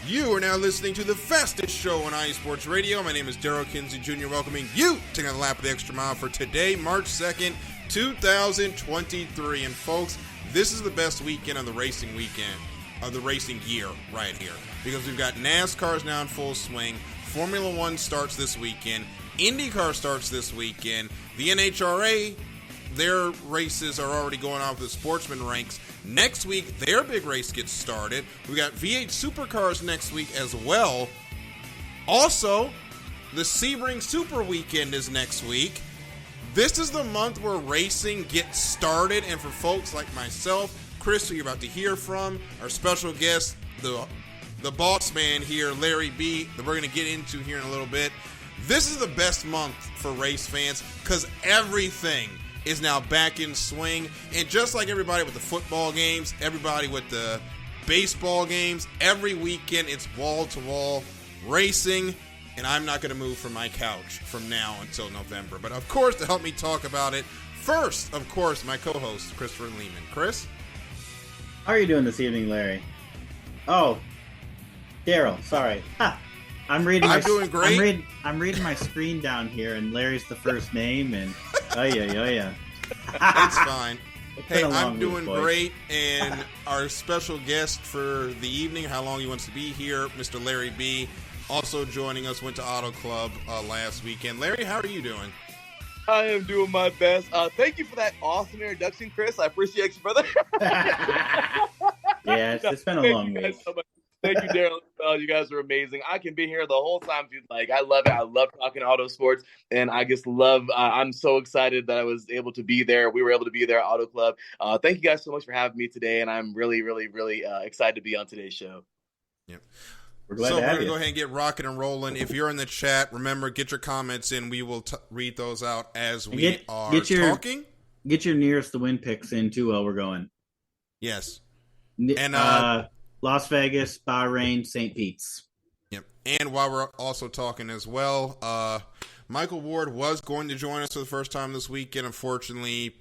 You are now listening to the fastest show on iSports Radio. My name is Daryl Kinsey Jr. welcoming you to the lap of the extra mile for today, March 2nd, 2023. And folks, this is the best weekend of the racing year right here, because we've got NASCAR's now in full swing. Formula One starts this weekend. IndyCar starts this weekend. The NHRA, their races are already going off the sportsman ranks. Next week, their big race gets started. We got V8 Supercars next week as well. Also, the Sebring Super Weekend is next week. This is the month where racing gets started, and for folks like myself, Chris, who you're about to hear from, our special guest, the boss man here, Larry B, that we're going to get into here in a little bit. This is the best month for race fans because everything is now back in swing. And just like everybody with the football games, everybody with the baseball games, every weekend it's wall-to-wall racing. And I'm not going to move from my couch from now until November. But of course, to help me talk about it, first, of course, my co-host, Christopher Lehman. Chris? How are you doing this evening, Larry? Oh, Daryl, sorry. I'm doing great. I'm reading my screen down here, and Larry's the first name, and oh yeah. That's fine. Hey, I'm doing great, and our special guest for the evening, how long he wants to be here, Mr. Larry B, also joining us, went to Auto Club last weekend. Larry, how are you doing? I am doing my best. Thank you for that awesome introduction, Chris. I appreciate you, brother. Yeah, it's been a long week. So thank you, Daryl. You guys are amazing. I can be here the whole time if you'd like. I love it. I love talking auto sports, and I just love I'm so excited that I was able to be there. We were able to be there at Auto Club. Thank you guys so much for having me today, and I'm really, really, really excited to be on today's show. Yep. We're going to go ahead and get rocking and rolling. If you're in the chat, remember, get your comments in. We will read those out as we are talking. Get your nearest the win picks in, too, while we're going. Yes. And Las Vegas, Bahrain, St. Pete's. Yep. And while we're also talking as well, Michael Ward was going to join us for the first time this weekend. Unfortunately,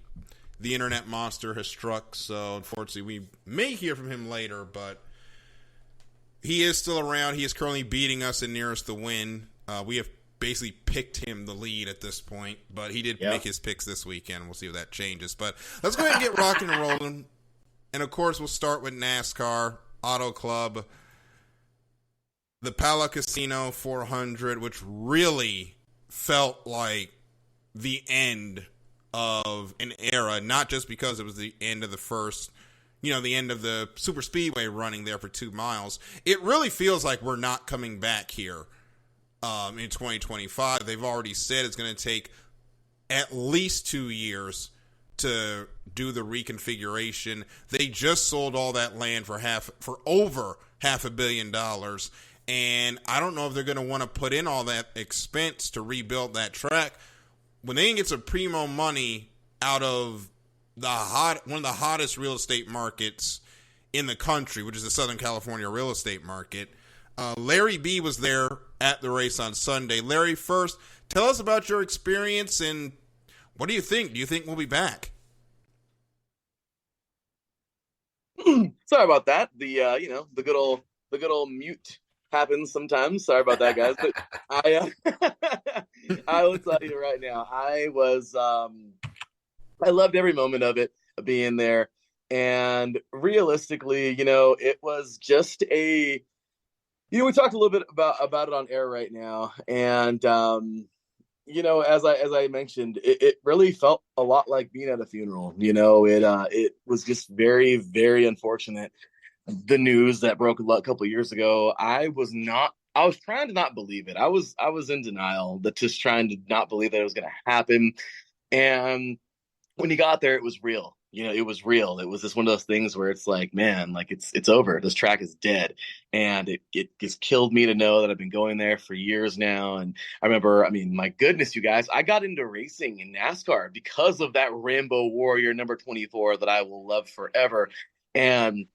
the internet monster has struck, so unfortunately we may hear from him later, but he is still around. He is currently beating us in nearest the win. We have basically picked him the lead at this point, but he did make his picks this weekend. We'll see if that changes. But let's go ahead and get rocking and rolling. And, of course, we'll start with NASCAR, Auto Club, the Pala Casino 400, which really felt like the end of an era, not just because it was the end of the end of the super speedway running there for 2 miles. It really feels like we're not coming back here in 2025. They've already said it's going to take at least 2 years to do the reconfiguration. They just sold all that land for over $500 million. And I don't know if they're going to want to put in all that expense to rebuild that track when they can get some primo money out of one of the hottest real estate markets in the country, which is the Southern California real estate market. Larry B was there at the race on Sunday. Larry, first, tell us about your experience and what do you think? Do you think we'll be back? Sorry about that. The good old mute happens sometimes. Sorry about that, guys. But I will tell you right now, I loved every moment of it, being there. And realistically, it was just we talked a little bit about it on air right now. And, as I mentioned, it really felt a lot like being at a funeral. It was just very, very unfortunate. The news that broke a couple of years ago, I was trying to not believe it. I was in denial, just trying to not believe that it was going to happen. And when he got there, it was real. It was real. It was just one of those things where it's like, man, like it's over. This track is dead. And it just killed me to know that I've been going there for years now. And I remember, my goodness, you guys, I got into racing in NASCAR because of that Rambo Warrior number 24 that I will love forever. And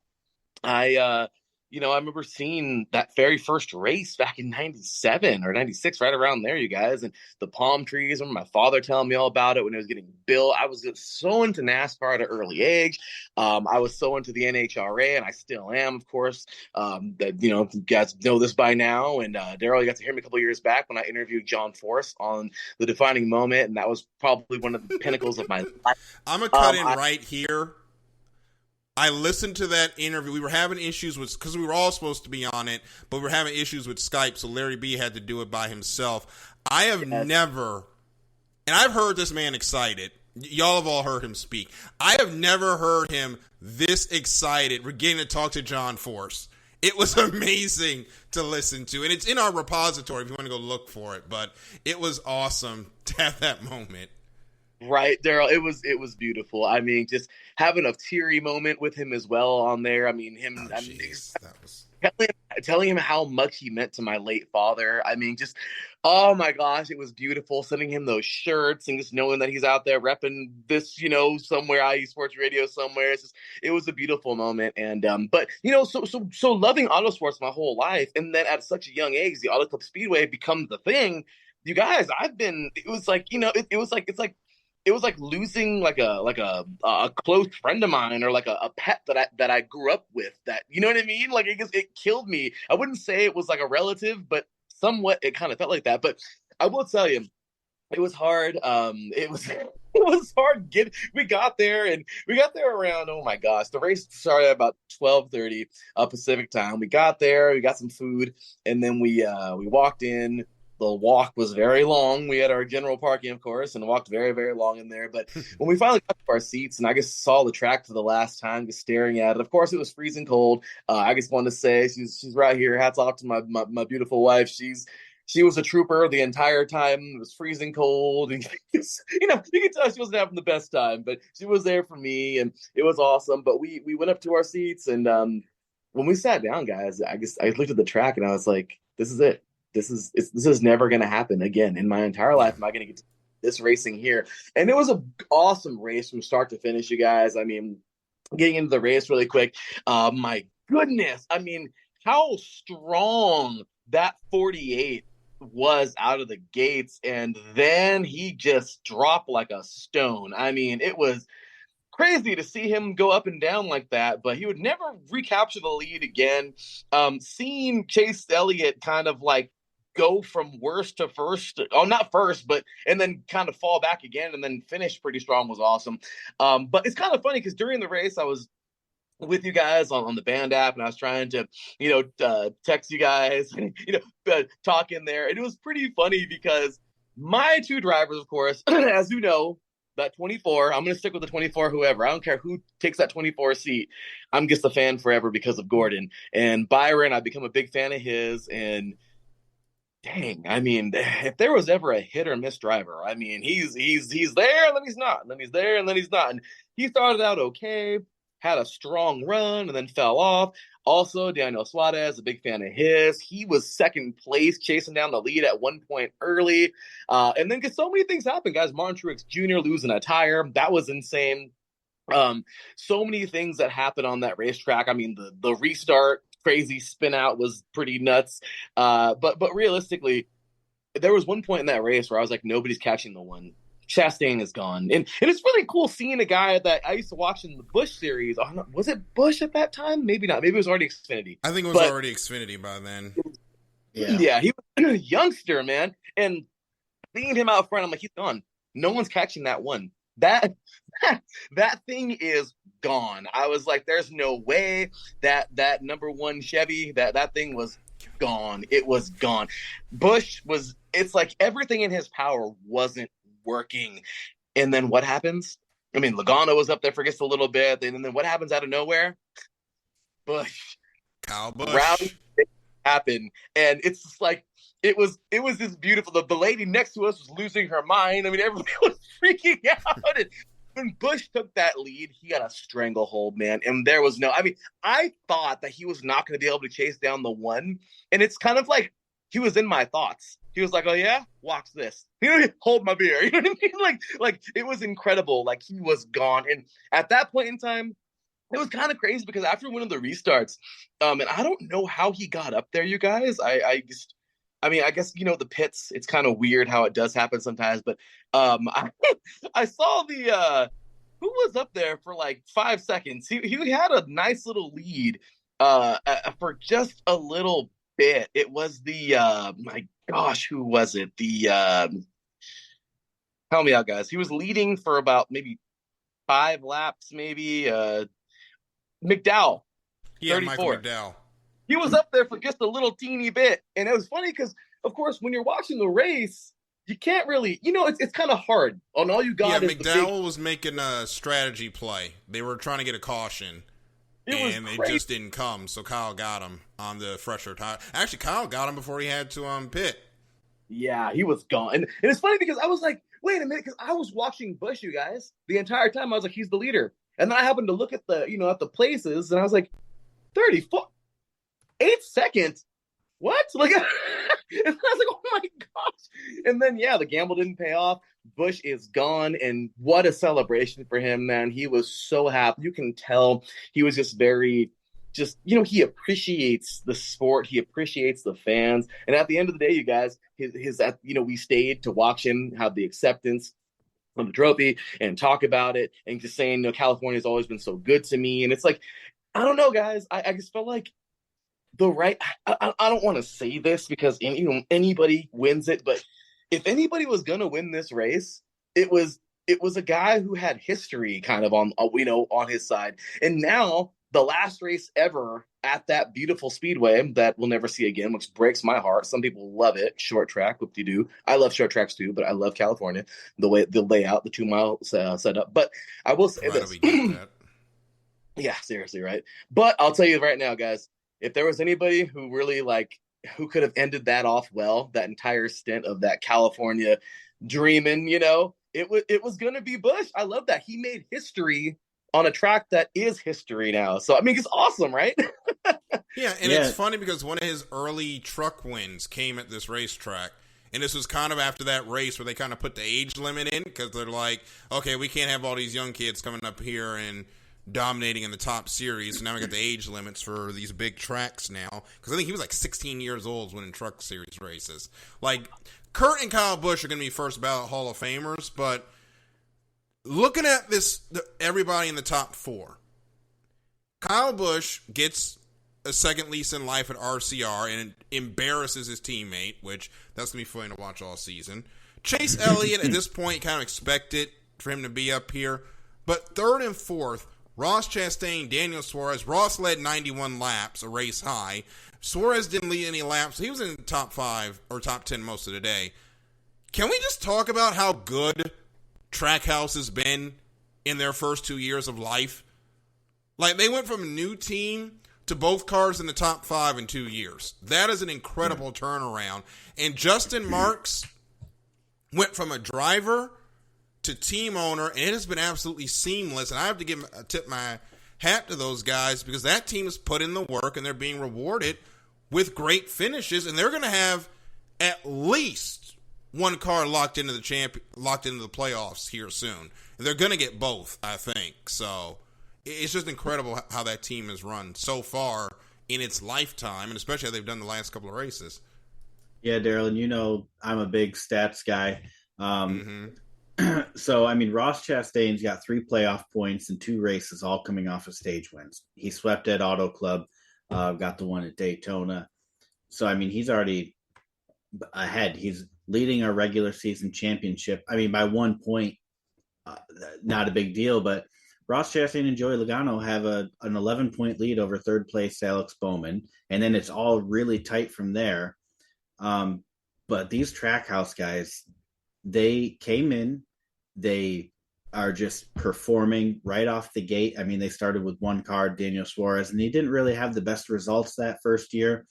I I remember seeing that very first race back in 97 or 96, right around there, you guys, and the palm trees. I remember my father telling me all about it when it was getting built. I was so into NASCAR at an early age. I was so into the NHRA, and I still am, of course. You guys know this by now. And Daryl, you got to hear me a couple of years back when I interviewed John Force on The Defining Moment, and that was probably one of the pinnacles of my life. I'm going to cut in right here. I listened to that interview. We were having issues because we were all supposed to be on it, but we were having issues with Skype, so Larry B had to do it by himself. I have never, and I've heard this man excited. Y'all have all heard him speak. I have never heard him this excited. We're getting to talk to John Force. It was amazing to listen to, and it's in our repository if you want to go look for it, but it was awesome to have that moment. Right, Daryl. It was beautiful. I mean, just having a teary moment with him as well on there. I mean, telling him how much he meant to my late father. I mean, just, oh my gosh, it was beautiful. Sending him those shirts and just knowing that he's out there repping this, somewhere, IE Sports Radio somewhere. It was a beautiful moment. And but so loving auto sports my whole life, and then at such a young age, the Auto Club Speedway becomes the thing. You guys, it was like losing like a close friend of mine, or like a pet that I grew up with, that, you know what I mean? Like, it killed me. I wouldn't say it was like a relative, but somewhat it kind of felt like that. But I will tell you, it was hard. It was hard. We got there around, oh my gosh, the race started at about 12:30 Pacific time. We got there, we got some food, and then we walked in. The walk was very long. We had our general parking, of course, and walked very, very long in there. But when we finally got to our seats, and I just saw the track for the last time, just staring at it. Of course, it was freezing cold. I just wanted to say she's right here. Hats off to my beautiful wife. She was a trooper the entire time. It was freezing cold, and you can tell she wasn't having the best time, but she was there for me, and it was awesome. But we went up to our seats, and when we sat down, guys, I looked at the track, and I was like, "This is it. This is never going to happen again in my entire life. Am I going to get to this racing here?" And it was an awesome race from start to finish, you guys. I mean, getting into the race really quick. My goodness. I mean, how strong that 48 was out of the gates. And then he just dropped like a stone. I mean, it was crazy to see him go up and down like that, but he would never recapture the lead again. Seeing Chase Elliott kind of like go from worst to first, not first, but, and then kind of fall back again and then finish pretty strong was awesome. But it's kind of funny because during the race, I was with you guys on the band app, and I was trying to, text you guys, talk in there. And it was pretty funny because my two drivers, of course, as you know, that 24, I'm going to stick with the 24, whoever. I don't care who takes that 24 seat. I'm just a fan forever because of Gordon. And Byron, I've become a big fan of his. And dang, I mean, if there was ever a hit or miss driver, I mean, he's there and then he's not. And then he's there and then he's not. And he started out okay, had a strong run, and then fell off. Also, Daniel Suarez, a big fan of his. He was second place, chasing down the lead at one point early. And then so many things happened, guys. Martin Truex Jr. losing a tire. That was insane. So many things that happened on that racetrack. I mean, the restart, crazy spin out was pretty nuts. But realistically, there was one point in that race where I was like, nobody's catching the one. Chastain is gone. And it's really cool seeing a guy that I used to watch in the Busch series. Was it Busch at that time? Maybe not. Maybe it was already Xfinity. I think it was already Xfinity by then. Yeah, he was a youngster, man. And seeing him out front, I'm like, he's gone. No one's catching that one. That thing is gone. I was like, there's no way that number one Chevy, that thing was gone. It was gone. Busch was, it's like everything in his power wasn't working. And then what happens? I mean, Logano was up there for just a little bit, and then what happens out of nowhere? Busch. Kyle Busch. Rowdy happened, and it's just like it was this beautiful. The lady next to us was losing her mind. I mean, everybody was freaking out. And when Busch took that lead, he got a stranglehold, man. And there was no, I mean, I thought that he was not going to be able to chase down the one. And it's kind of like he was in my thoughts. He was like, oh, yeah, watch this. Hold my beer. You know what I mean? Like it was incredible. Like, he was gone. And at that point in time, it was kind of crazy because after one of the restarts, and I don't know how he got up there, you guys. I mean, I guess the pits. It's kind of weird how it does happen sometimes, but I saw the who was up there for like 5 seconds. He had a nice little lead for just a little bit. It was the my gosh, who was it? The help me out, guys. He was leading for about maybe 5 laps, maybe. McDowell, Yeah, 34. Michael McDowell. He was up there for just a little teeny bit. And it was funny because, of course, when you're watching the race, you can't really, it's kind of hard. On all you got is McDowell was making a strategy play. They were trying to get a caution. And it just didn't come, so Kyle got him on the fresher tire. Actually, Kyle got him before he had to pit. Yeah, he was gone. And it's funny because I was like, wait a minute, because I was watching Busch, you guys, the entire time. I was like, he's the leader. And then I happened to look at the, at the places, and I was like, 34, 8 seconds. What? Like, and I was like, oh my gosh. And then, the gamble didn't pay off. Busch is gone, and what a celebration for him, man. He was so happy. You can tell he was just very, he appreciates the sport. He appreciates the fans. And at the end of the day, you guys, we stayed to watch him have the acceptance of the trophy and talk about it and just saying, California's always been so good to me. And it's like, I don't know, guys. I just felt like I don't want to say this because anybody wins it, but if anybody was going to win this race, it was a guy who had history kind of on his side. And now the last race ever at that beautiful speedway that we'll never see again, which breaks my heart. Some people love it. Short track, whoop-de-doo. I love short tracks too, but I love California, the layout, the 2-mile setup. But I will say this. Yeah, seriously, right? But I'll tell you right now, guys, if there was anybody who really who could have ended that off well, that entire stint of that California dreaming, it was going to be Busch. I love that. He made history on a track that is history now. So, I mean, it's awesome, right? It's funny because one of his early truck wins came at this racetrack. And this was kind of after that race where they kind of put the age limit in because they're like, okay, we can't have all these young kids coming up here and dominating in the top series. So now we got the age limits for these big tracks now. Because I think he was like 16 years old winning truck series races. Like, Kurt and Kyle Busch are going to be first ballot Hall of Famers, but looking at everybody in the top 4, Kyle Busch gets a second lease in life at RCR and embarrasses his teammate, which that's going to be fun to watch all season. Chase Elliott, at this point, kind of expected for him to be up here. But third and fourth, Ross Chastain, Daniel Suarez. Ross led 91 laps, a race high. Suarez didn't lead any laps. He was in the top 5 or top 10 most of the day. Can we just talk about how good Trackhouse has been in their first 2 years of life? Like, they went from a new team to both cars in the top 5 in 2 years. That is an incredible turnaround. And Justin Marks went from a driver to team owner, and it has been absolutely seamless. And I have to tip my hat to those guys because that team has put in the work, and they're being rewarded with great finishes. And they're going to have at least one car locked into the playoffs here soon. And they're going to get both, I think. So it's just incredible how that team has run so far in its lifetime, and especially how they've done the last couple of races. Yeah, Daryl, and I'm a big stats guy. So, I mean, Ross Chastain's got 3 playoff points in 2 races, all coming off of stage wins. He swept at Auto Club, got the one at Daytona. So, I mean, he's already ahead. He's leading our regular season championship. I mean, by 1 point, not a big deal, but Ross Chastain and Joey Logano have an 11-point lead over third place Alex Bowman, and then it's all really tight from there. But these Trackhouse guys, they came in, they are just performing right off the gate. I mean, they started with one car, Daniel Suarez, and he didn't really have the best results that first year.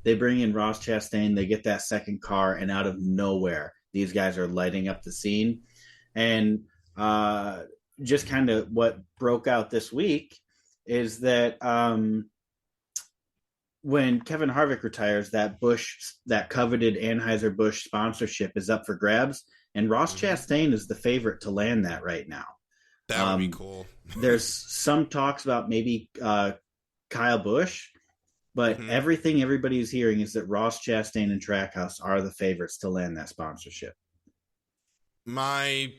They bring in Ross Chastain, they get that second car, and out of nowhere, these guys are lighting up the scene. And just kind of what broke out this week is that when Kevin Harvick retires, that coveted Anheuser-Busch sponsorship is up for grabs, and Ross Chastain is the favorite to land that right now. That would be cool. There's some talks about maybe Kyle Busch, but everything everybody's hearing is that Ross Chastain and Trackhouse are the favorites to land that sponsorship. My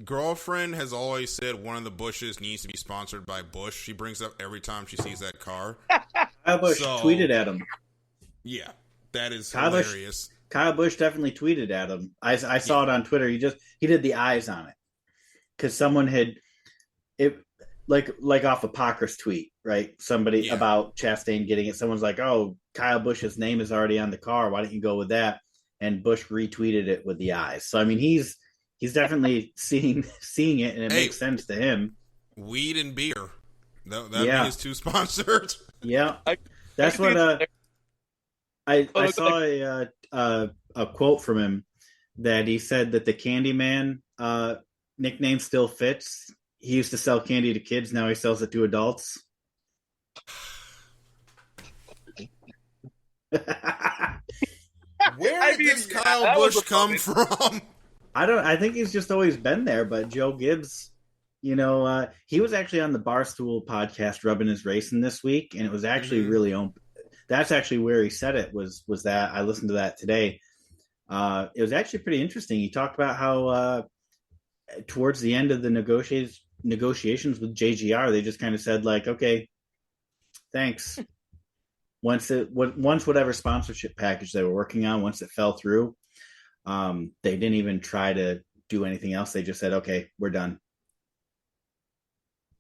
girlfriend has always said one of the Bushes needs to be sponsored by Bush. She brings up every time she sees that car. Kyle Busch tweeted at him. Yeah, that is hilarious. Kyle Busch definitely tweeted at him. I saw it on Twitter. He did the eyes on it because someone had it like off a Pocker's tweet, right? Somebody about Chastain getting it. Someone's like, "Oh, Kyle Busch's name is already on the car. Why don't you go with that?" And Busch retweeted it with the eyes. So I mean, he's definitely seeing it, and it makes sense to him. Weed and beer. That be his two sponsors. Yeah, that's what. I saw a quote from him that he said that the Candyman nickname still fits. He used to sell candy to kids. Now he sells it to adults. Where did this Kyle Busch come from? I think he's just always been there. But Joe Gibbs, he was actually on the Barstool podcast rubbing his racing this week, and it was actually really open. That's actually where he said it was that. I listened to that today. It was actually pretty interesting. He talked about how towards the end of the negotiations with JGR, they just kind of said like, okay, thanks. Once whatever sponsorship package they were working on, once it fell through, they didn't even try to do anything else. They just said, okay, we're done.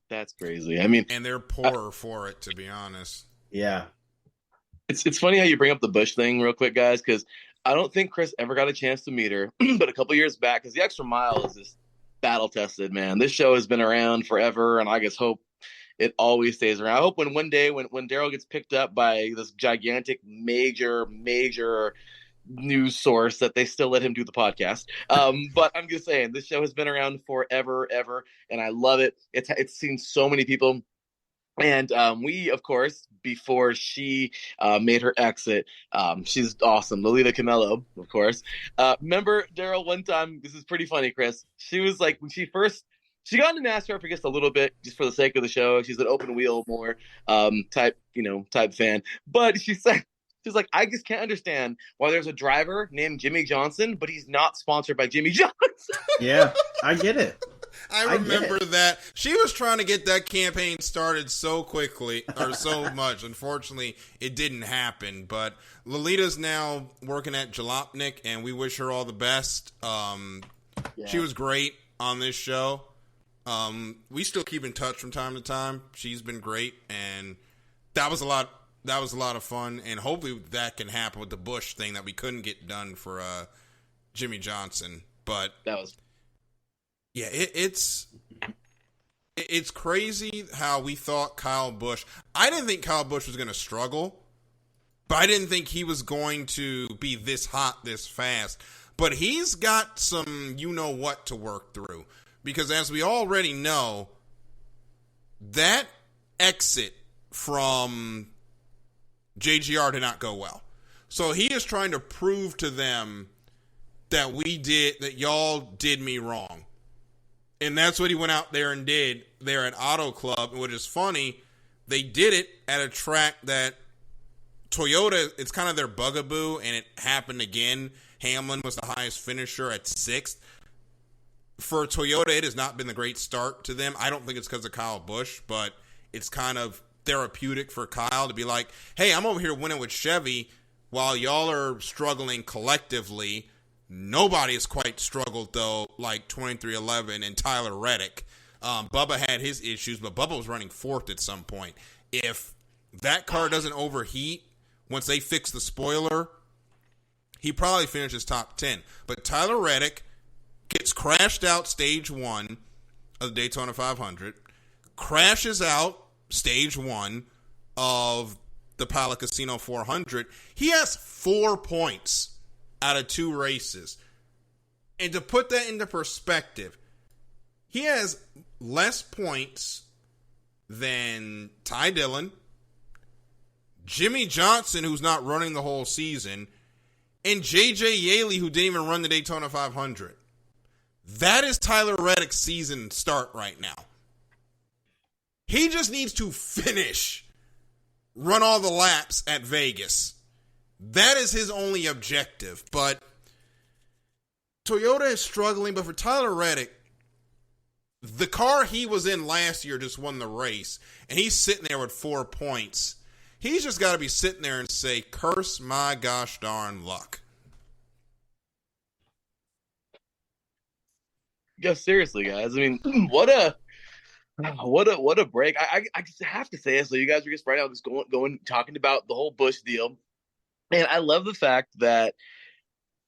That's crazy. I mean, and they're poorer for it, to be honest. Yeah. It's funny how you bring up the Bush thing real quick, guys, because I don't think Chris ever got a chance to meet her, but a couple years back, because the Extra Mile is just battle tested, man. This show has been around forever, and I just hope it always stays around. I hope one day when Daryl gets picked up by this gigantic, major news source that they still let him do the podcast. But I'm just saying, this show has been around forever, ever, and I love it. It's seen so many people. And we, of course, before she made her exit, she's awesome. Lolita Camelo, of course. Remember, Daryl, one time, this is pretty funny, Chris. She was like, when she got into NASCAR for just a little bit, just for the sake of the show. She's an open wheel more type fan. But she said, she's like, I just can't understand why there's a driver named Jimmy Johnson, but he's not sponsored by Jimmy Johnson. Yeah, I get it. I remember that. She was trying to get that campaign started so quickly, or so much. Unfortunately, it didn't happen. But Lolita's now working at Jalopnik, and we wish her all the best. She was great on this show. We still keep in touch from time to time. She's been great, and that was a lot of fun. And hopefully that can happen with the Bush thing that we couldn't get done for Jimmy Johnson. But that was... Yeah, it's crazy how we thought Kyle Busch. I didn't think Kyle Busch was going to struggle, but I didn't think he was going to be this hot this fast. But he's got some you-know-what to work through. Because as we already know, that exit from JGR did not go well. So he is trying to prove to them that y'all did me wrong. And that's what he went out there and did there at Auto Club, which is funny. They did it at a track that Toyota, it's kind of their bugaboo, and it happened again. Hamlin was the highest finisher at 6th. For Toyota, it has not been the great start to them. I don't think it's because of Kyle Busch, but it's kind of therapeutic for Kyle to be like, hey, I'm over here winning with Chevy while y'all are struggling collectively. Nobody has quite struggled, though, like 2311 and Tyler Reddick. Bubba had his issues, but Bubba was running 4th at some point. If that car doesn't overheat, once they fix the spoiler, he probably finishes top 10. But Tyler Reddick gets crashed out stage 1 of the Daytona 500, crashes out stage 1 of the Pala Casino 400. He has 4 points out of 2 races. And to put that into perspective, he has less points than Ty Dillon, Jimmy Johnson, who's not running the whole season, and J.J. Yaley, who didn't even run the Daytona 500. That is Tyler Reddick's season start right now. He just needs to run all the laps at Vegas. That is his only objective. But Toyota is struggling. But for Tyler Reddick, the car he was in last year just won the race, and he's sitting there with 4 points. He's just got to be sitting there and say, curse my gosh darn luck. Yeah, seriously, guys. I mean, what a break. I just have to say it. So you guys were just right now just going talking about the whole Busch deal. And I love the fact that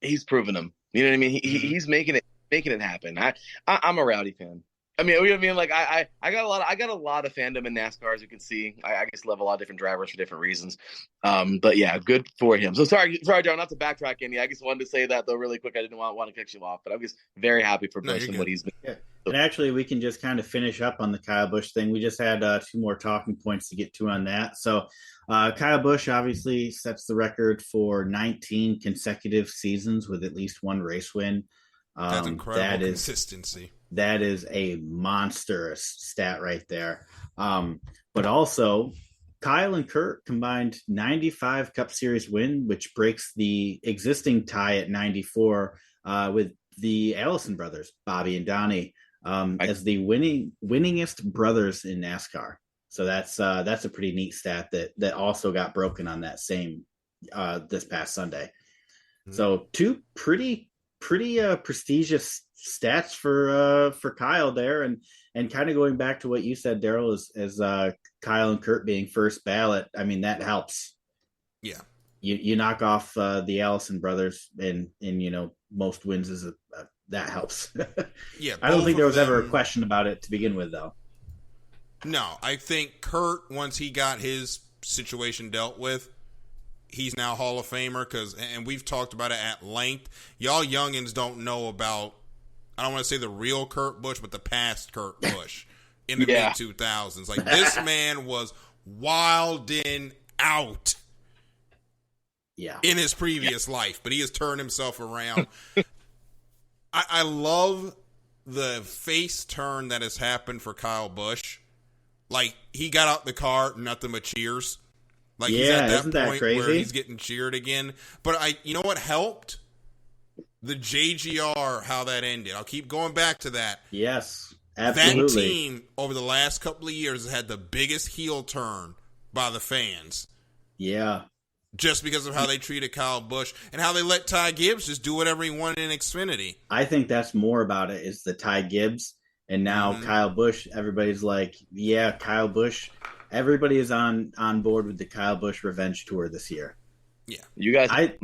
he's proven him. You know what I mean? He's making it happen. I'm a Rowdy fan. I mean, you know what I mean? Like I got a lot of fandom in NASCAR, as you can see. I just love a lot of different drivers for different reasons. But yeah, good for him. So sorry, John, not to backtrack any. I just wanted to say that though really quick. I didn't want to cut you off, but I'm just very happy for Busch and what he's been. Yeah. And actually, we can just kind of finish up on the Kyle Busch thing. We just had 2 more talking points to get to on that. So Kyle Busch obviously sets the record for 19 consecutive seasons with at least 1 race win. That's incredible consistency. That is a monstrous stat right there. But also, Kyle and Kurt combined 95 Cup Series win, which breaks the existing tie at 94 with the Allison brothers, Bobby and Donnie, as the winningest brothers in NASCAR. So that's a pretty neat stat that also got broken on that same this past Sunday. Mm-hmm. So 2 pretty prestigious stats for Kyle there, and kind of going back to what you said, Daryl, as Kyle and Kurt being first ballot. I mean, that helps. Yeah, you knock off the Allison brothers, and most wins is that helps. Yeah, I don't think there was ever a question about it to begin with, though. No, I think Kurt, once he got his situation dealt with, he's now Hall of Famer and we've talked about it at length. Y'all youngins don't know about, I don't want to say the real Kurt Busch, but the past Kurt Busch in the mid-2000s. Like, this man was wilding out in his previous life, but he has turned himself around. I love the face turn that has happened for Kyle Busch. Like, he got out the car, nothing but cheers. Like, he's at that point where he's getting cheered again. But you know what helped? The JGR, how that ended. I'll keep going back to that. Yes, absolutely. That team, over the last couple of years, has had the biggest heel turn by the fans. Yeah. Just because of how they treated Kyle Busch and how they let Ty Gibbs just do whatever he wanted in Xfinity. I think that's more about it, is the Ty Gibbs. And now Kyle Busch, everybody's like, yeah, Kyle Busch. Everybody is on board with the Kyle Busch revenge tour this year. Yeah. You guys. I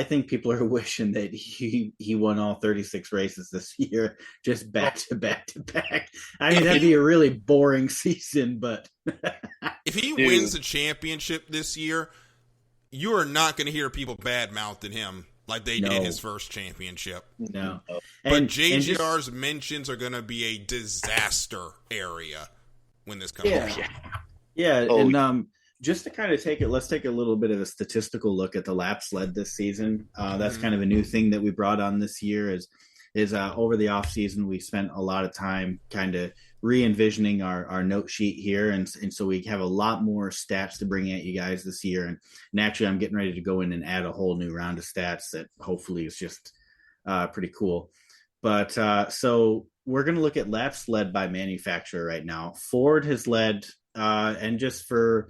think people are wishing that he won all 36 races this year, just back to back to back. I mean, that'd be a really boring season, but if he wins the championship this year, you are not going to hear people bad-mouthing him like they did his first championship. No. But JGR's mentions are going to be a disaster area when this comes out. Just to kind of let's take a little bit of a statistical look at the laps led this season. That's kind of a new thing that we brought on this year is over the off season, we spent a lot of time kind of re-envisioning our note sheet here. And so we have a lot more stats to bring at you guys this year. And actually I'm getting ready to go in and add a whole new round of stats that hopefully is just pretty cool. But so we're going to look at laps led by manufacturer right now. Ford has led, and just for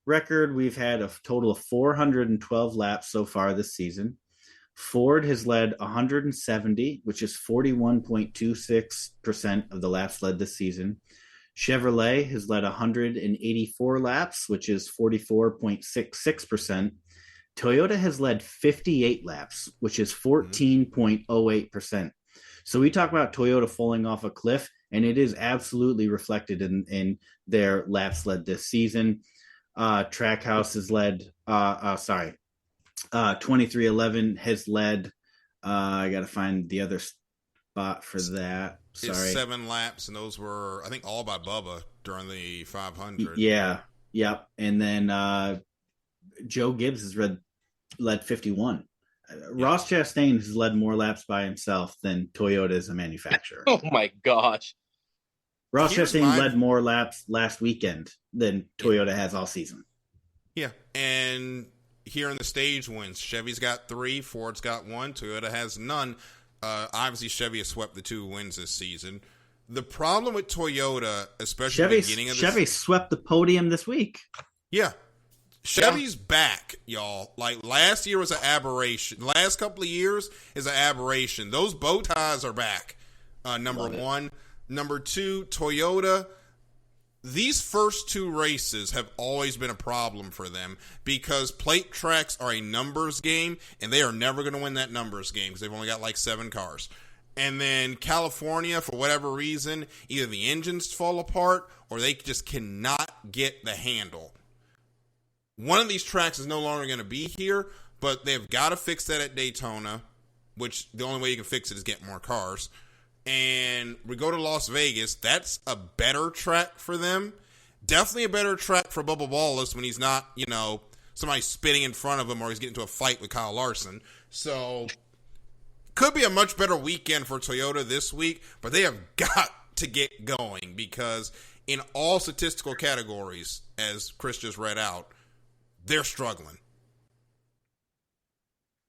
record, we've had a total of 412 laps so far this season. Ford has led 170, which is 41.26% of the laps led this season. Chevrolet has led 184 laps, which is 44.66%. Toyota has led 58 laps, which is 14.08%. So we talk about Toyota falling off a cliff, and it is absolutely reflected in their laps led this season. Trackhouse has led, 2311 has led, I got to find the other spot for that. Sorry. It's 7 laps, and those were, I think, all by Bubba during the 500. Yeah. Yep. And then Joe Gibbs has led 51. Ross Chastain has led more laps by himself than Toyota as a manufacturer. Oh my gosh. Ross Chastain led more laps last weekend than Toyota has all season. Yeah, and here in the stage wins, Chevy's got 3, Ford's got 1, Toyota has none. Obviously, Chevy has swept the 2 wins this season. The problem with Toyota, especially at the beginning of this... Chevy swept the podium this week. Yeah. Chevy's back, y'all. Like, last year was an aberration. Last couple of years is an aberration. Those bow ties are back, number one. Number 2, Toyota... These first 2 races have always been a problem for them because plate tracks are a numbers game, and they are never going to win that numbers game because they've only got like 7 cars. And then California, for whatever reason, either the engines fall apart or they just cannot get the handle. One of these tracks is no longer going to be here, but they've got to fix that at Daytona, which the only way you can fix it is get more cars. And we go to Las Vegas. That's a better track for them. Definitely a better track for Bubba Wallace when he's not, somebody spitting in front of him or he's getting into a fight with Kyle Larson. So, could be a much better weekend for Toyota this week, but they have got to get going because in all statistical categories, as Chris just read out, they're struggling.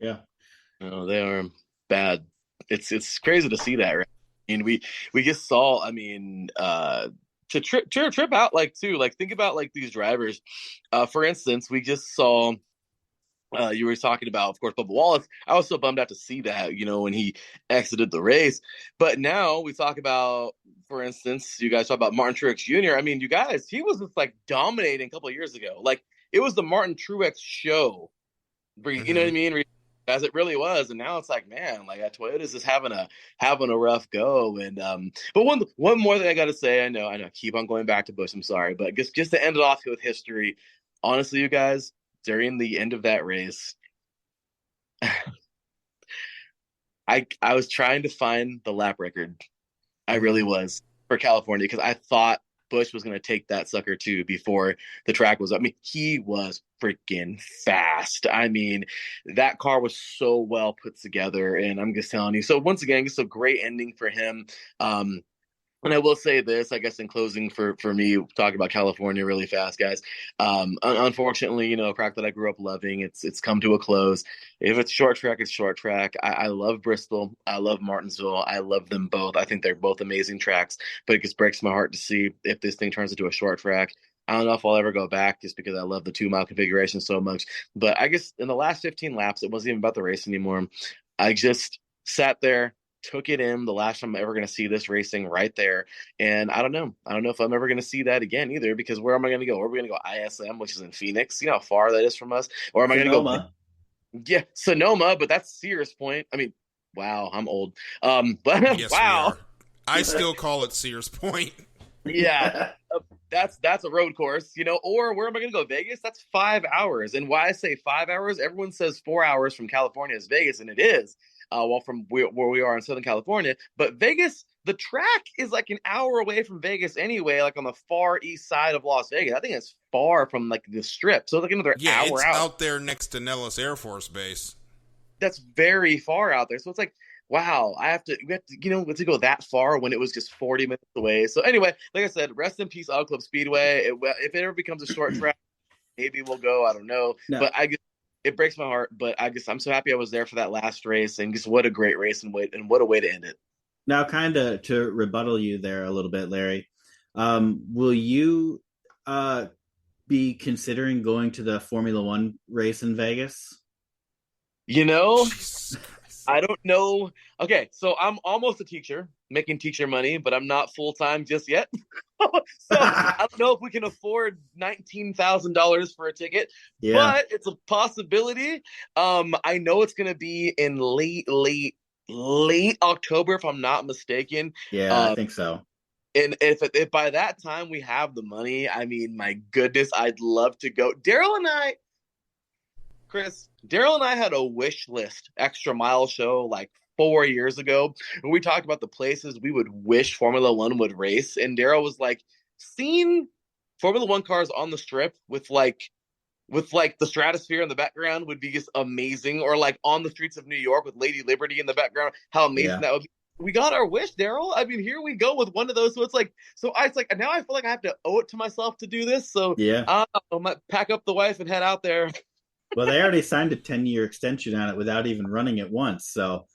Yeah. No, they are bad. It's crazy to see that, right? I mean, we just saw, to trip out, think about, these drivers. For instance, we just saw, you were talking about, of course, Bubba Wallace. I was so bummed out to see that, when he exited the race. But now we talk about, for instance, you guys talk about Martin Truex Jr. I mean, you guys, he was just, dominating a couple of years ago. It was the Martin Truex show. You know what I mean? As it really was, and now it's man, Toyota's just having a rough go. And but one more thing I got to say, I know, I keep on going back to Busch. I'm sorry, but just to end it off with history, honestly, you guys, during the end of that race, I was trying to find the lap record. I really was for California because I thought Busch was going to take that sucker too before the track was up. I mean, he was freaking fast. I mean, that car was so well put together, and I'm just telling you. So once again, just a great ending for him. And I will say this, I guess, in closing for me, talking about California really fast, guys. Unfortunately, a track that I grew up loving, it's come to a close. If it's short track, it's short track. I love Bristol. I love Martinsville. I love them both. I think they're both amazing tracks, but it just breaks my heart to see if this thing turns into a short track. I don't know if I'll ever go back just because I love the 2-mile configuration so much. But I guess in the last 15 laps, it wasn't even about the race anymore. I just sat there, took it in. The last time I'm ever going to see this racing right there. And I don't know if I'm ever going to see that again either, because where am I going to go? Are we going to go ISM, which is in Phoenix? You know how far that is from us? Or am I going to go? Yeah, Sonoma, but that's Sears Point. I mean, wow, I'm old. But yes, wow. I still call it Sears Point. Yeah. That's a road course, or where am I going to go? Vegas? That's 5 hours. And why I say 5 hours, everyone says 4 hours from California is Vegas, and it is. From where we are in Southern California. But Vegas, the track is an hour away from Vegas anyway, on the far east side of Las Vegas. I think it's far from the strip. So it's another hour it's out there next to Nellis Air Force Base. That's very far out there. So it's wow, we have to go that far when it was just 40 minutes away. So anyway, like I said, rest in peace, Auto Club Speedway. If it ever becomes a short track, maybe we'll go. I don't know. No. But it breaks my heart, but I'm so happy I was there for that last race, and just what a great race and what a way to end it. Now, kind of to rebuttal you there a little bit, Larry, will you be considering going to the Formula One race in Vegas? I don't know. Okay, so I'm almost a teacher, making teacher money, but I'm not full-time just yet. So I don't know if we can afford $19,000 for a ticket, but it's a possibility. I know it's going to be in late October, if I'm not mistaken. Yeah, I think so. And if by that time we have the money, I mean, my goodness, I'd love to go. Daryl and I had a wish list extra mile show 4 years ago when we talked about the places we would wish Formula One would race. And Daryl was seeing Formula One cars on the strip with the stratosphere in the background would be just amazing. Or on the streets of New York with Lady Liberty in the background, how amazing that would be. we got our wish, Daryl. I mean, here we go with one of those. So it's like now I feel like I have to owe it to myself to do this. So yeah, I might pack up the wife and head out there. well, they already signed a 10-year extension on it without even running it once. So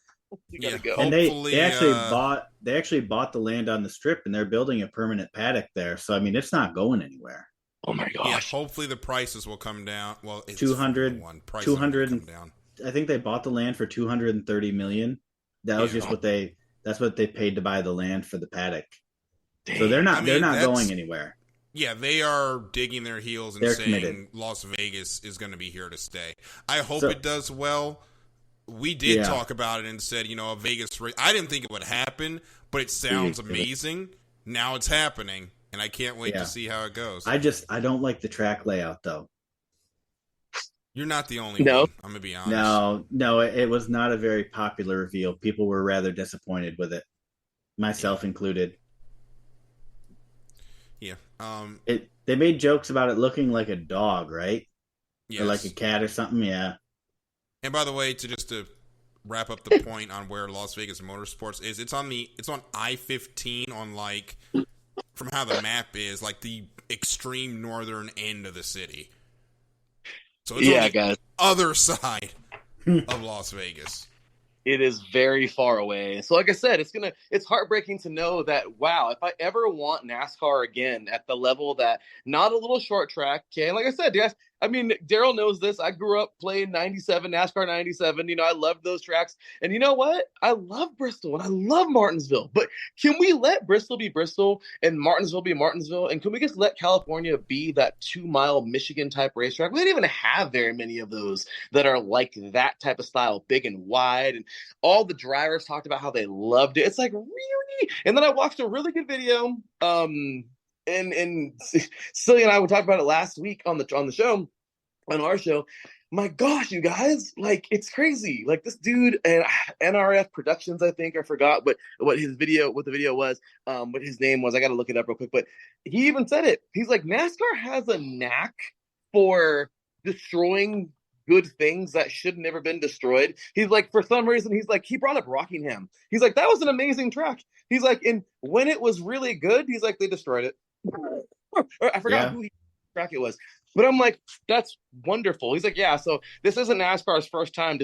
We gotta go. and they actually bought the land on the strip, and they're building a permanent paddock there. So I mean, it's not going anywhere. Oh my gosh! Yeah, hopefully the prices will come down. Well, it's 200, prices 200 come down. I think they bought the land for $230 million. That was just that's what they paid to buy the land for the paddock. Dang. So they're not going anywhere. Yeah, they are digging their heels and saying committed. Las Vegas is going to be here to stay. I hope it does well. We did talk about it and said, a Vegas race. I didn't think it would happen, but it sounds amazing. Now it's happening, and I can't wait to see how it goes. I don't like the track layout, though. You're not the only one. I'm going to be honest. No, it was not a very popular reveal. People were rather disappointed with it, myself included. Yeah. They made jokes about it looking like a dog, right? Yes. Or like a cat or something, yeah. And by the way, to wrap up the point on where Las Vegas Motorsports is, it's on I-15 on from how the map is, the extreme northern end of the city. So it's on the other side of Las Vegas. It is very far away. So like I said, it's heartbreaking to know that, wow, if I ever want NASCAR again at the level that not a little short track can, like I said, yes, I mean, Daryl knows this. I grew up playing 97, NASCAR 97. I loved those tracks. And you know what? I love Bristol and I love Martinsville. But can we let Bristol be Bristol and Martinsville be Martinsville? And can we just let California be that 2-mile Michigan type racetrack? We don't even have very many of those that are like that type of style, big and wide. And all the drivers talked about how they loved it. It's like, really? And then I watched a really good video. And Silly and I would talk about it last week on our show. My gosh, you guys, it's crazy. This dude and NRF Productions, I think, I forgot what the video was, what his name was. I got to look it up real quick. But he even said it. He's like, NASCAR has a knack for destroying good things that should never been destroyed. He's like, for some reason, he brought up Rockingham. He's like, that was an amazing track. He's like, and when it was really good, he's like, they destroyed it. I forgot who track it was, but I'm like, that's wonderful. He's like, yeah, so this isn't NASCAR's first time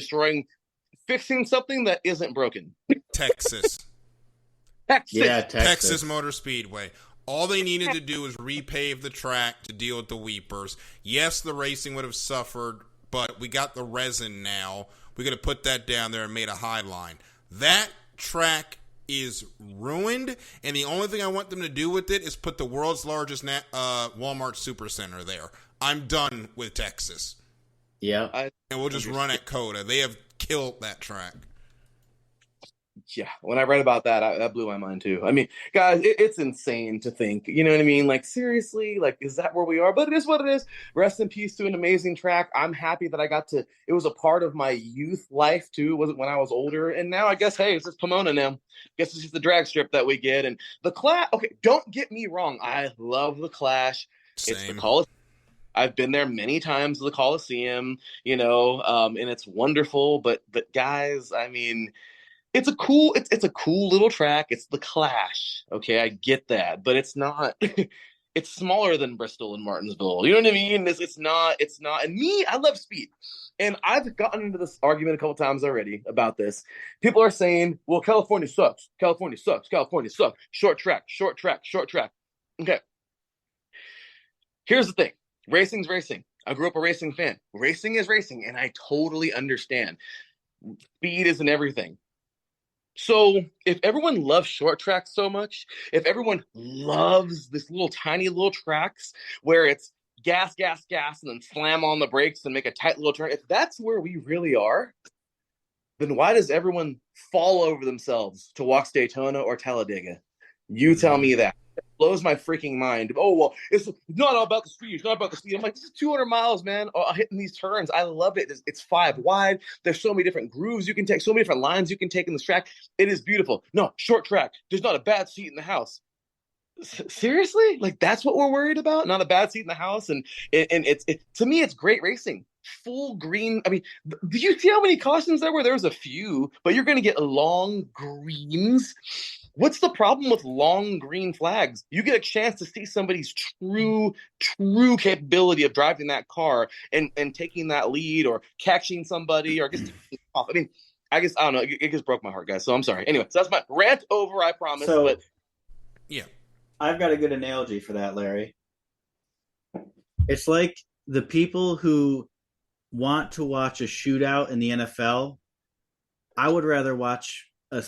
fixing something that isn't broken. Texas. Yeah, Texas Motor Speedway. All they needed to do was repave the track to deal with the weepers. Yes, the racing would have suffered, but we got the resin now. We're going to put that down there and made a high line. That track is ruined, and the only thing I want them to do with it is put the world's largest Walmart Supercenter there. I'm done with Texas. Yeah. And we'll just run at COTA. They have killed that track. Yeah, when I read about that, that blew my mind too. I mean, guys, it's insane to think, you know what I mean? Seriously, is that where we are? But it is what it is. Rest in peace to an amazing track. I'm happy that it was a part of my youth life too. It wasn't when I was older. And now I guess, hey, it's just Pomona now. I guess it's just the drag strip that we get. And the Clash, okay, don't get me wrong. I love the Clash. Same. It's the Coliseum. I've been there many times, the Coliseum, and it's wonderful. But guys, I mean, it's a cool little track. It's the Clash. Okay, I get that, but it's not. It's smaller than Bristol and Martinsville. You know what I mean? It's not. And me, I love speed, and I've gotten into this argument a couple times already about this. People are saying, "Well, California sucks. California sucks. California sucks. Short track. Short track. Short track." Okay. Here's the thing. Racing's racing. I grew up a racing fan. Racing is racing, and I totally understand. Speed isn't everything. So if everyone loves short tracks so much, if everyone loves this tiny little tracks where it's gas, gas, gas, and then slam on the brakes and make a tight little turn, if that's where we really are, then why does everyone fall over themselves to watch Daytona or Talladega? You tell me that. It blows my freaking mind. Oh, well, it's not all about the speed. It's not about the speed. I'm like, this is 200 miles, man, hitting these turns. I love it. It's 5 wide. There's so many different grooves you can take, so many different lines you can take in this track. It is beautiful. No, short track. There's not a bad seat in the house. Seriously? That's what we're worried about? Not a bad seat in the house? And it's to me, it's great racing. full green. I mean, did you see how many cautions there were? There was a few, but you're going to get long greens. What's the problem with long green flags? You get a chance to see somebody's true capability of driving that car and taking that lead or catching somebody or just off. I mean, I don't know. It just broke my heart, guys. So I'm sorry. Anyway, so that's my rant over, I promise. So, but yeah. I've got a good analogy for that, Larry. It's like the people who want to watch a shootout in the NFL. I would rather watch a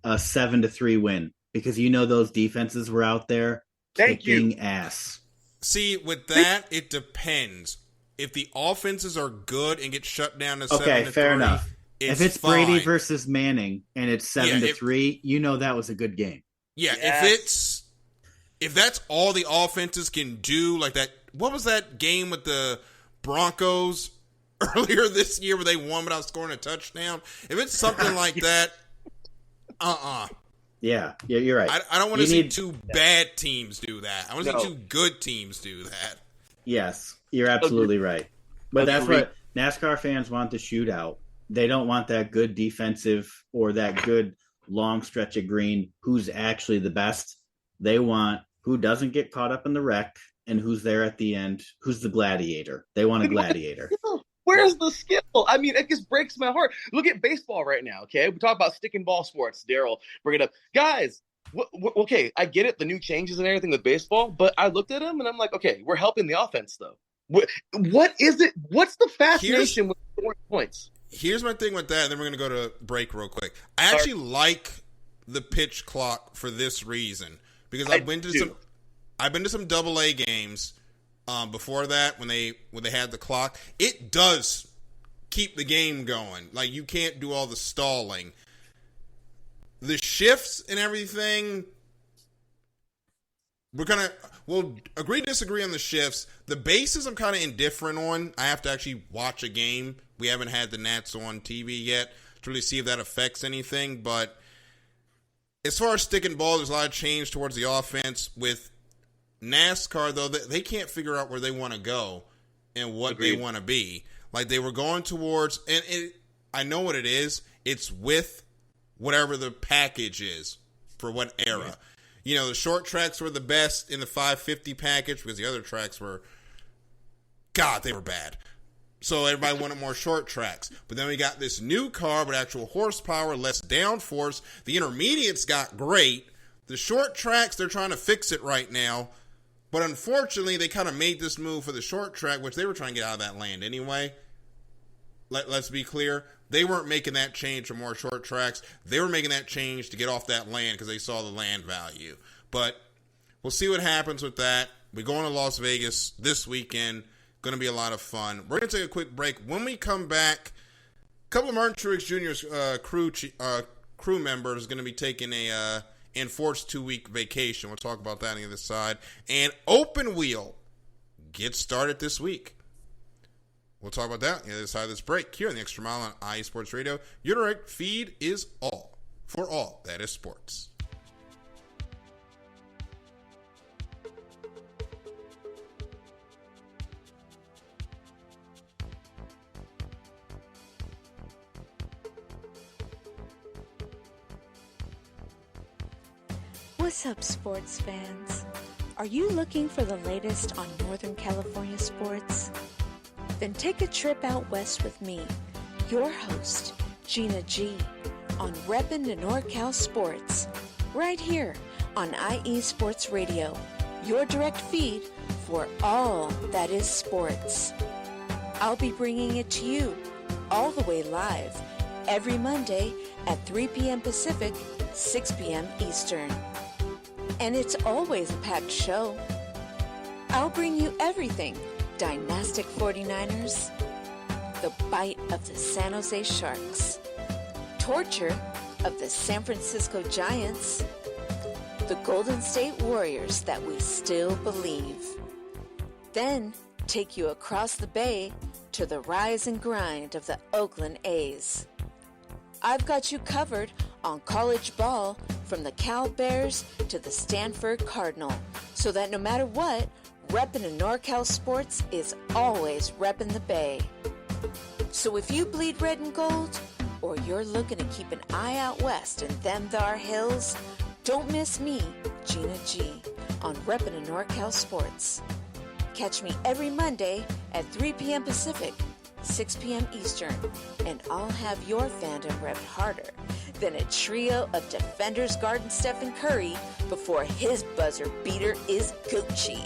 7-3 win because those defenses were out there kicking ass. See, with that, it depends. If the offenses are good and get shut down to 7-3, okay, fair enough. If it's fine. Brady versus Manning and it's 7-3, that was a good game. Yeah, yes. if that's all the offenses can do, like that. What was that game with the Broncos earlier this year where they won without scoring a touchdown? If it's something like that, Yeah, you're right. I don't want to see two bad teams do that. I want to see two good teams do that. Yes, you're absolutely right. But that's what NASCAR fans want, the shootout. They don't want that good defensive or that good long stretch of green who's actually the best. They want who doesn't get caught up in the wreck and who's there at the end, who's the gladiator. They want a gladiator. Where's the skill? I mean, it just breaks my heart. Look at baseball right now, okay? We talk about stick and ball sports. Daryl, bring it up. Guys, okay, I get it, the new changes and everything with baseball, but I looked at them and I'm like, okay, we're helping the offense, though. What is it? What's the fascination with scoring points? Here's my thing with that, and then we're going to go to break real quick. I actually like the pitch clock for this reason because I've been to some AA games before that when they had the clock. It does keep the game going. Like, you can't do all the stalling. The shifts and everything, we'll agree to disagree on the shifts. The bases I'm kind of indifferent on. I have to actually watch a game. We haven't had the Nats on TV yet to really see if that affects anything. But as far as stick and ball, there's a lot of change towards the offense. With NASCAR, though, they can't figure out where they want to go and what they want to be. Like, they were going towards, and I know what it is. It's with whatever the package is for what era. Yeah. The short tracks were the best in the 550 package because the other tracks were, God, they were bad. So everybody wanted more short tracks. But then we got this new car with actual horsepower, less downforce. The intermediates got great. The short tracks, they're trying to fix it right now. But unfortunately, they kind of made this move for the short track, which they were trying to get out of that land anyway. Let's be clear. They weren't making that change for more short tracks. They were making that change to get off that land because they saw the land value. But we'll see what happens with that. We're going to Las Vegas this weekend. Going to be a lot of fun. We're going to take a quick break. When we come back, a couple of Martin Truex Jr.'s crew members are going to be taking a enforced 2-week vacation. We'll talk about that on the other side. And Open Wheel gets started this week. We'll talk about that on the other side of this break here on the Extra Mile on IE Sports Radio. Your direct feed is all for all that is sports. What's up, sports fans? Are you looking for the latest on Northern California sports? Then take a trip out west with me, your host, Gina G, on Reppin' to NorCal Sports, right here on IE Sports Radio, your direct feed for all that is sports. I'll be bringing it to you all the way live every Monday at 3 p.m. Pacific, 6 p.m. Eastern. And it's always a packed show. I'll bring you everything Dynastic 49ers, the bite of the San Jose Sharks, torture of the San Francisco Giants, the Golden State Warriors that we still believe. Then take you across the bay to the rise and grind of the Oakland A's. I've got you covered on college ball from the Cal Bears to the Stanford Cardinal, so that no matter what, Reppin' in NorCal Sports is always reppin' the Bay. So if you bleed red and gold, or you're looking to keep an eye out west in them thar hills, don't miss me, Gina G, on Reppin' in NorCal Sports. Catch me every Monday at 3 p.m. Pacific, 6 p.m. Eastern, and I'll have your fandom repped harder than a trio of defenders guarding Stephen Curry before his buzzer beater is Gucci.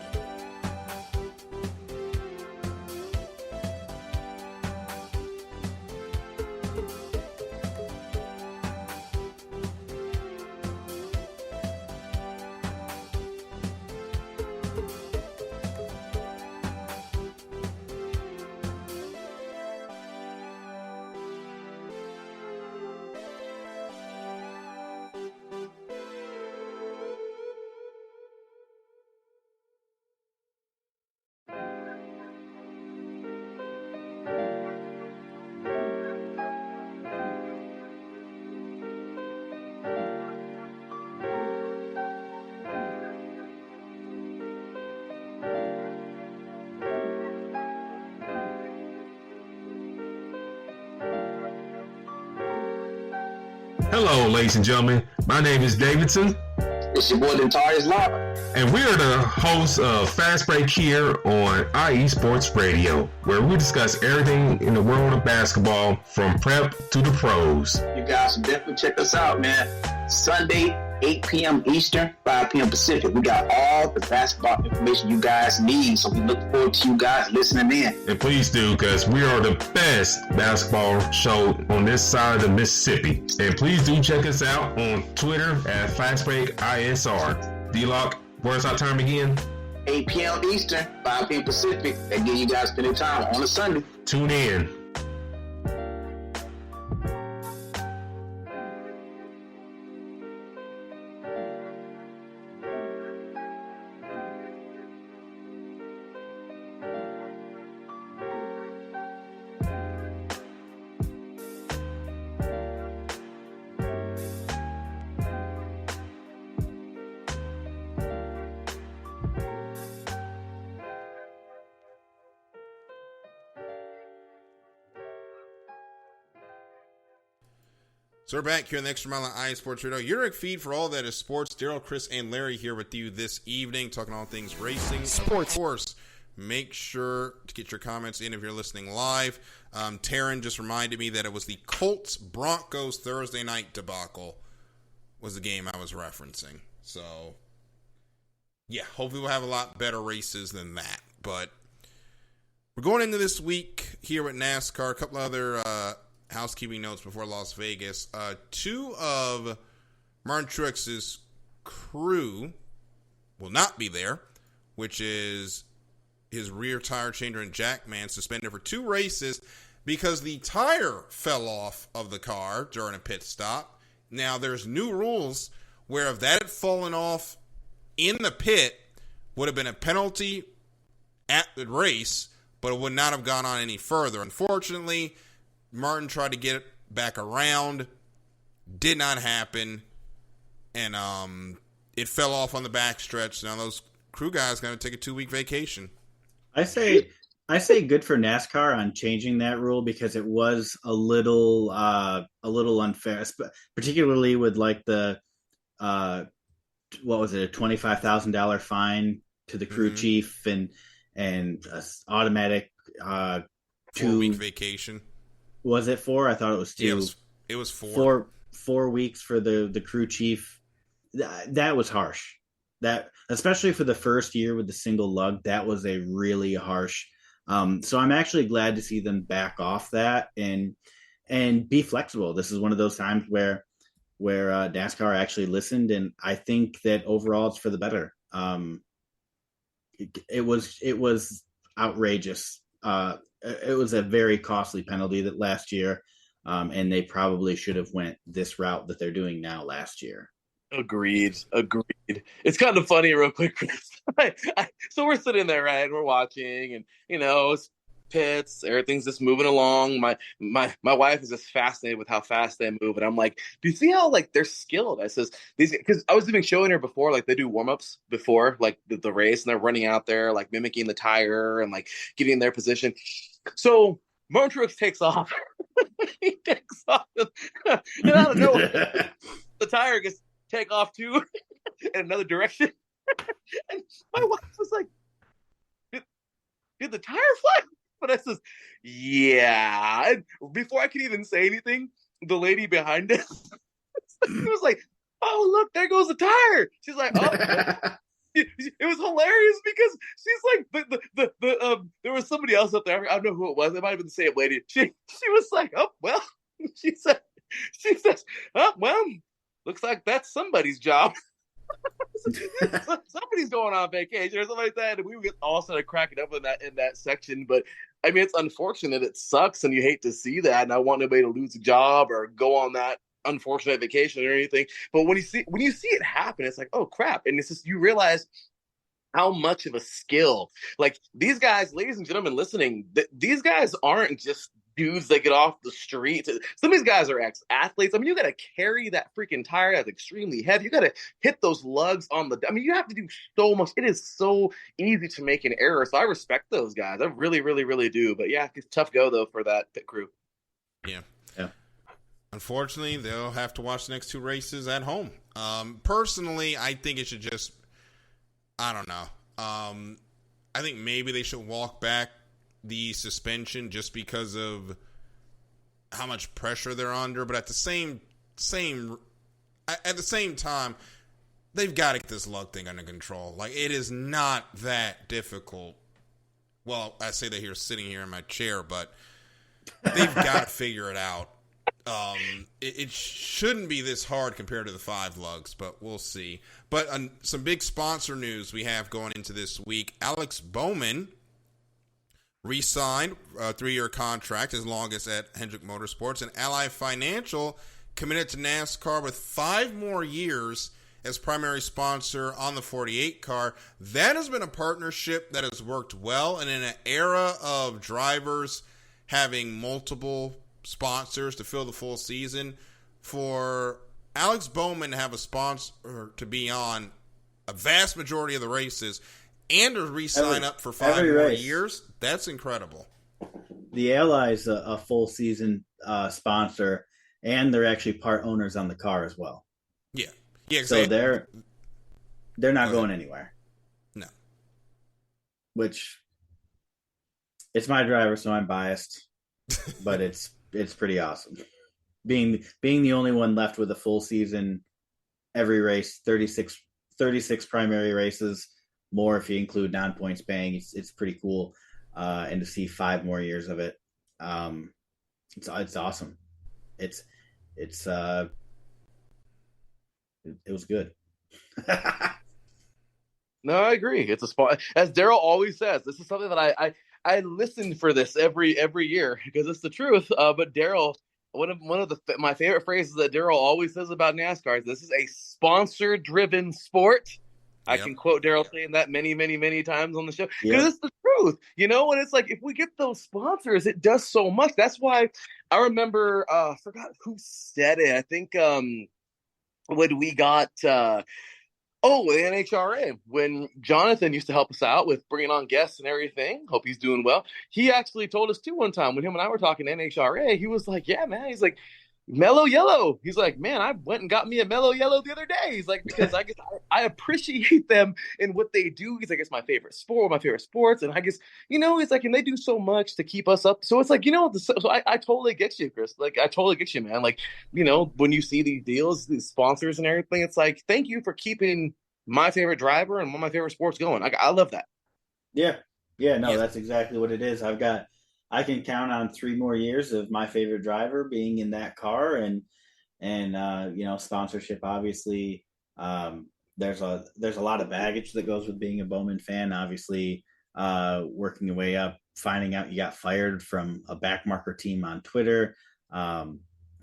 Hello, ladies and gentlemen. My name is Davidson. It's your boy Dentarius Law. And we are the hosts of Fast Break here on IE Sports Radio, where we discuss everything in the world of basketball from prep to the pros. You guys should definitely check us out, man. Sunday, 8 p.m. Eastern, 5 p.m. Pacific. We got all the basketball information you guys need, so we look forward to you guys listening in. And please do, because we are the best basketball show on this side of the Mississippi. And please do check us out on Twitter at FastBreakISR. D-Lock, where's our time again? 8 p.m. Eastern, 5 p.m. Pacific. That give you guys plenty of time on a Sunday. Tune in. So we're back here in the Extra Mile on iSports Radio. Your feed for all that is sports. Daryl, Chris, and Larry here with you this evening, talking all things racing. Sports. Of course, make sure to get your comments in if you're listening live. Taryn just reminded me that it was the Colts-Broncos Thursday night debacle was the game I was referencing. So, yeah, hopefully we'll have a lot better races than that. But we're going into this week here with NASCAR. A couple other housekeeping notes before Las Vegas. Two of Martin Truex's crew will not be there, which is his rear tire changer and Jackman, suspended for 2 races because the tire fell off of the car during a pit stop. Now, there's new rules where if that had fallen off in the pit, would have been a penalty at the race, but it would not have gone on any further. Unfortunately, Martin tried to get it back around, did not happen, and it fell off on the backstretch. Now those crew guys got to take a 2-week vacation. I say good for NASCAR on changing that rule because it was a little unfair, particularly with like the what was it, a $25,000 fine to the crew chief and automatic 2-week vacation. Was it 4? I thought it was 2. Yeah, it was 4. 4 weeks for the crew chief. That was harsh. That, especially for the first year with the single lug, that was a really harsh. So I'm actually glad to see them back off that and be flexible. This is one of those times where NASCAR actually listened, and I think that overall it's for the better. It was outrageous. It was a very costly penalty that last year, and they probably should have went this route that they're doing now last year. Agreed. It's kind of funny, real quick, Chris. So we're sitting there, right? And we're watching, and pits. Everything's just moving along. My wife is just fascinated with how fast they move, and I'm like, do you see how like they're skilled? I says these because I was even showing her before, like they do warm ups before like the race, and they're running out there like mimicking the tire and like getting in their position. So Martin Truex takes off. He takes off, and I don't know the tire gets take off too in another direction. And my wife was like, did the tire fly? But I says, yeah. And before I could even say anything, the lady behind us was like, oh, look, there goes the tire. She's like, oh. It was hilarious because she's like, there was somebody else up there. I don't know who it was. It might have been the same lady. She was like, oh, well, she says, oh, well, looks like that's somebody's job. Somebody's going on vacation or something like that, and we would all started cracking up in that section. But I mean, it's unfortunate. It sucks, and you hate to see that. And I want nobody to lose a job or go on that unfortunate vacation or anything. But when you see it happen, it's like, oh crap! And it's just you realize how much of a skill, like these guys, ladies and gentlemen listening, these guys aren't just dudes that get off the street. Some of these guys are ex-athletes. I mean, you got to carry that freaking tire that's extremely heavy. You got to hit those lugs on the. I mean, you have to do so much. It is so easy to make an error. So I respect those guys. I really, really, really do. But yeah, it's tough go though for that pit crew. Yeah. Unfortunately, they'll have to watch the next two races at home. Personally, I think it should just. I don't know. I think maybe they should walk back the suspension just because of how much pressure they're under, but at the same time, they've got to get this lug thing under control. Like, it is not that difficult. Well, I say that here sitting here in my chair, but they've got to figure it out. It shouldn't be this hard compared to the 5 lugs, but we'll see. But some big sponsor news we have going into this week. Alex Bowman re-signed a 3-year contract, his longest at Hendrick Motorsports, and Ally Financial committed to NASCAR with 5 more years as primary sponsor on the 48 car. That has been a partnership that has worked well, and in an era of drivers having multiple sponsors to fill the full season, for Alex Bowman to have a sponsor to be on a vast majority of the races and to re-sign up for 5 more years, that's incredible. The Ally's a full season sponsor, and they're actually part owners on the car as well. Yeah. So they're not going anywhere. No. Which, it's my driver, so I'm biased, but it's pretty awesome. Being the only one left with a full season, every race, 36 primary races, more if you include non-points paying. It's pretty cool, and to see 5 more years of it, it's awesome. It was good. No, I agree. It's a spot, as Daryl always says. This is something that I listen for this every year because it's the truth. But Daryl, one of my favorite phrases that Daryl always says about NASCAR is, "This is a sponsor-driven sport." I can quote Daryl saying that many, many, many times on the show because it's the truth, you know. And it's like, if we get those sponsors, it does so much. That's why I remember, I forgot who said it. I think when we got the NHRA, when Jonathan used to help us out with bringing on guests and everything. Hope he's doing well. He actually told us too one time when him and I were talking NHRA. He was like, "Yeah, man." He's like, "Mellow yellow." He's like, "Man, I went and got me a mellow yellow the other day." He's like, because I guess I appreciate them and what they do. He's like, it's my favorite sport, my favorite sports. And I guess, you know, he's like, and they do so much to keep us up. So it's like, you know, so I totally get you, Chris. Like, I totally get you, man. Like, you know, when you see these deals, these sponsors and everything, it's like, thank you for keeping my favorite driver and one of my favorite sports going. I love that. Yeah. That's exactly what it is. I can count on 3 more years of my favorite driver being in that car, and you know, sponsorship. Obviously, there's a lot of baggage that goes with being a Bowman fan. Obviously, working your way up, finding out you got fired from a backmarker team on Twitter.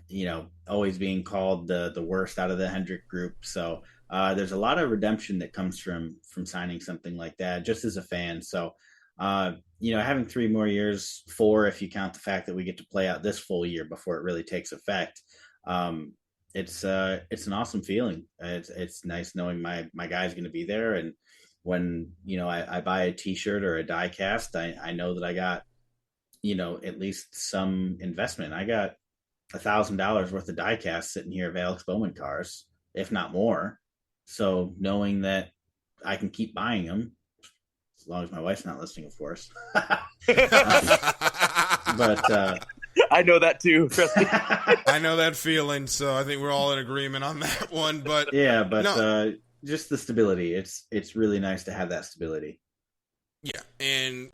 You know, always being called the worst out of the Hendrick group. So there's a lot of redemption that comes from signing something like that, just as a fan. So Having 3 more years, 4 if you count the fact that we get to play out this full year before it really takes effect. It's an awesome feeling. It's nice knowing my guy's going to be there, and when I buy a T-shirt or a die cast, I know that I got at least some investment. I got $1,000 worth of die cast sitting here of Alex Bowman cars, if not more. So knowing that I can keep buying them, as long as my wife's not listening, of course. But I know that too. Trust me. I know that feeling, so I think we're all in agreement on that one. But just the stability. It's really nice to have that stability. Yeah, and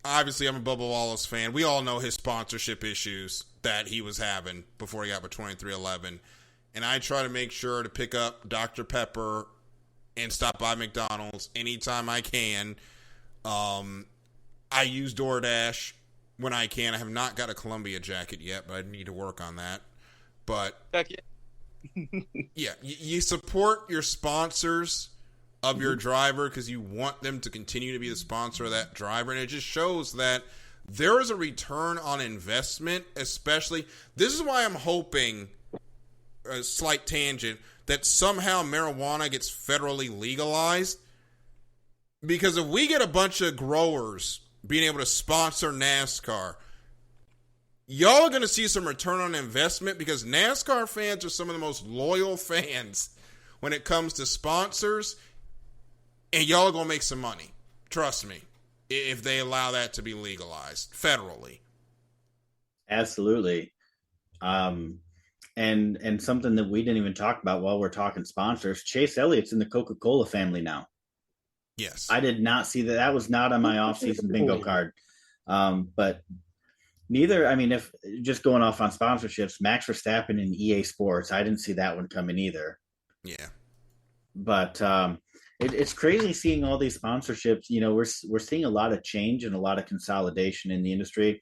obviously I'm a Bubba Wallace fan. We all know his sponsorship issues that he was having before he got with 2311. And I try to make sure to pick up Dr. Pepper and stop by McDonald's anytime I can. I use DoorDash when I can. I have not got a Columbia jacket yet, but I need to work on that. But yeah, you support your sponsors of your driver because you want them to continue to be the sponsor of that driver, and it just shows that there is a return on investment. Especially, this is why I'm hoping, a slight tangent, that somehow marijuana gets federally legalized, because if we get a bunch of growers being able to sponsor NASCAR, y'all are going to see some return on investment, because NASCAR fans are some of the most loyal fans when it comes to sponsors, and y'all are going to make some money. Trust me, if they allow that to be legalized federally. Absolutely. And something that we didn't even talk about while we're talking sponsors, Chase Elliott's in the Coca-Cola family now. Yes. I did not see that. That was not on my off-season bingo card. But neither, if just going off on sponsorships, Max Verstappen and EA Sports, I didn't see that one coming either. Yeah. But it's crazy seeing all these sponsorships. We're seeing a lot of change and a lot of consolidation in the industry.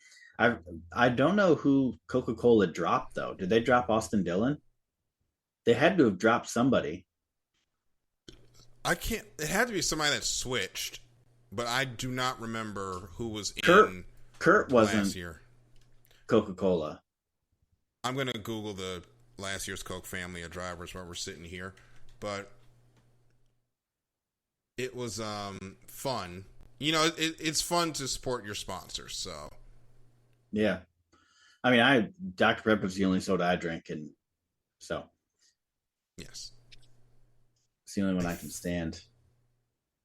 I don't know who Coca-Cola dropped, though. Did they drop Austin Dillon? They had to have dropped somebody. It had to be somebody that switched, but I do not remember who was in Kurt wasn't last year. Coca-Cola. I'm going to Google the last year's Coke family of drivers while we're sitting here, but it was fun. It's fun to support your sponsors, so. Yeah. Dr. Pepper's the only soda I drink, and so. Yes. It's the only one I can stand.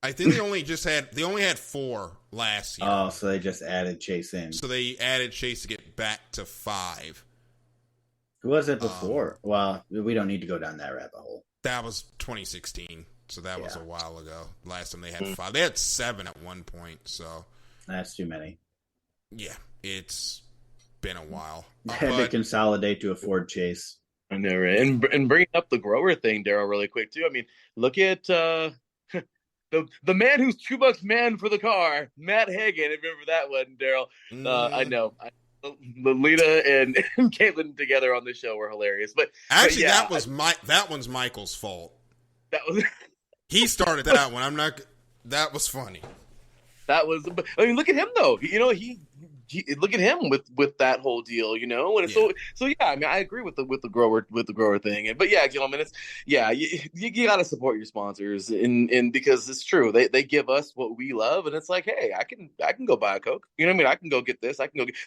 I think they only had 4 last year. Oh, so they just added Chase in. So they added Chase to get back to 5. Who was it before? Well, we don't need to go down that rabbit hole. That was 2016, so that was a while ago. Last time they had 5. They had 7 at one point, so. That's too many. Yeah, it's been a while. They had to consolidate to afford Chase. I know, right? And bringing up the grower thing, Daryl, really quick too. Look at the man who's $2 man for the car, Matt Hagan. Remember that one, Daryl? I know. Lolita and Caitlin together on the show were hilarious. But actually, that one's Michael's fault. That was he started that one. That was funny. That was. Look at him though. He look at him with that whole deal, and so yeah. I agree with the grower thing, but yeah, gentlemen, it's you got to support your sponsors, and because it's true, they give us what we love, and it's like, hey, I can go buy a Coke, I can go get this,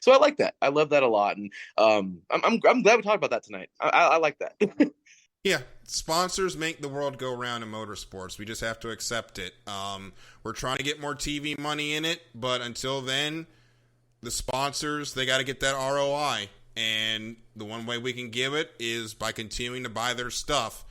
so I like that, I love that a lot, and I'm glad we talked about that tonight. I like that. Yeah, sponsors make the world go round in motorsports. We just have to accept it. We're trying to get more TV money in it, but until then, the sponsors, they got to get that ROI. And the one way we can give it is by continuing to buy their stuff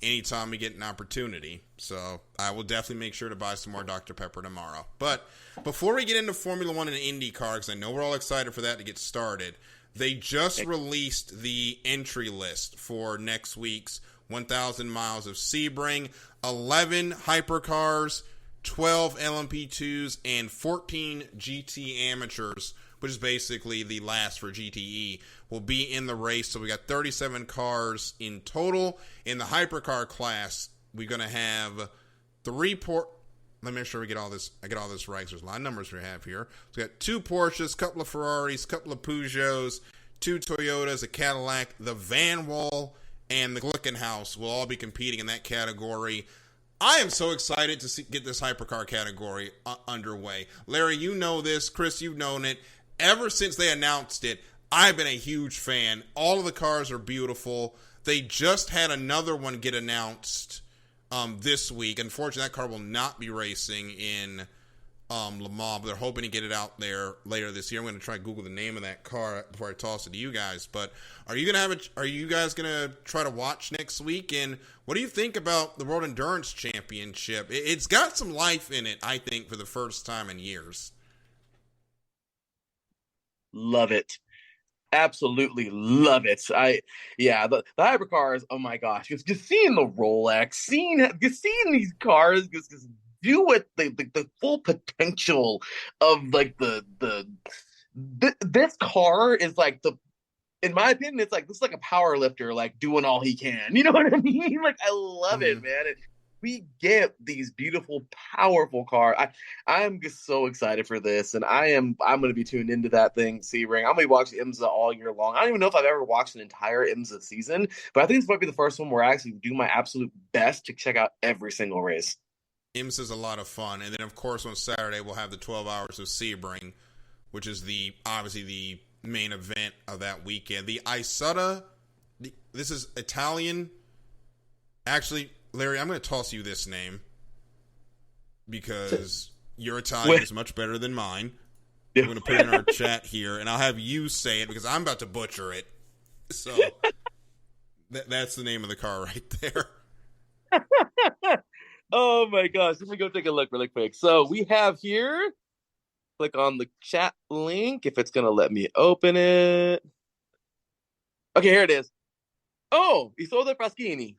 anytime we get an opportunity. So I will definitely make sure to buy some more Dr. Pepper tomorrow. But before we get into Formula One and IndyCar, because I know we're all excited for that to get started, they just released the entry list for next week's 1,000 miles of Sebring. 11 hypercars, 12 LMP2s, and 14 GT amateurs, which is basically the last for GTE, will be in the race. So we got 37 cars in total. In the hypercar class, we're going to have 3 let me make sure I get all this right. There's a lot of numbers we have here. So we got 2 Porsches, couple of Ferraris, couple of Peugeots, 2 Toyotas, a Cadillac, the Van Wall, and the Glickenhaus will all be competing in that category. I am so excited to get this hypercar category underway. Larry, you know this. Chris, you've known it. Ever since they announced it, I've been a huge fan. All of the cars are beautiful. They just had another one get announced this week. Unfortunately, that car will not be racing in Le Mans, but they're hoping to get it out there later this year. I'm going to try to Google the name of that car before I toss it to you guys. But are you guys going to try to watch next week? And what do you think about the World Endurance Championship? It's got some life in it, I think, for the first time in years. Love it. Absolutely love it. The hypercars, oh my gosh, just seeing the Rolex, seeing these cars just do what the full potential of like this car is like in my opinion, it's like this is like a power lifter like doing all he can. You know what I mean? Like I love it, man. We get these beautiful, powerful cars. I'm just so excited for this, and I'm going to be tuned into that thing, Sebring. I'm going to be watching IMSA all year long. I don't even know if I've ever watched an entire IMSA season, but I think this might be the first one where I actually do my absolute best to check out every single race. IMSA is a lot of fun, and then of course on Saturday we'll have the 12 hours of Sebring, which is obviously the main event of that weekend. The Isotta, this is Italian. Actually, Larry, I'm going to toss you this name because your Italian is much better than mine. I'm going to put it in our chat here, and I'll have you say it because I'm about to butcher it. So that's the name of the car right there. Oh, my gosh. Let me go take a look really quick. So we have here, click on the chat link if it's going to let me open it. Okay, here it is. Oh, Isotta Fraschini.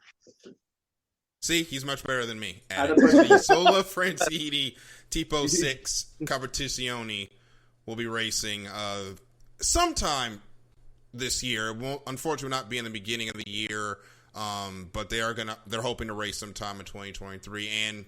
See, he's much better than me. Isotta Fraschini Tipo 6 Competizione will be racing sometime this year. It won't, unfortunately, not be in the beginning of the year, but they're hoping to race sometime in 2023 and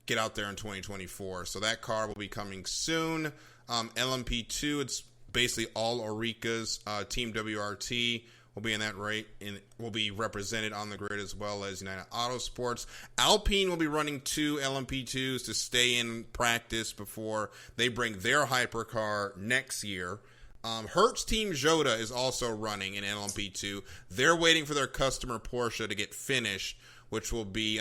get out there in 2024. So that car will be coming soon. LMP2, it's basically all Orica's. Team WRT will be in that rate and will be represented on the grid as well as United Autosports. Alpine will be running 2 LMP2s to stay in practice before they bring their hypercar next year. Hertz Team Jota is also running in LMP2. They're waiting for their customer Porsche to get finished, which will be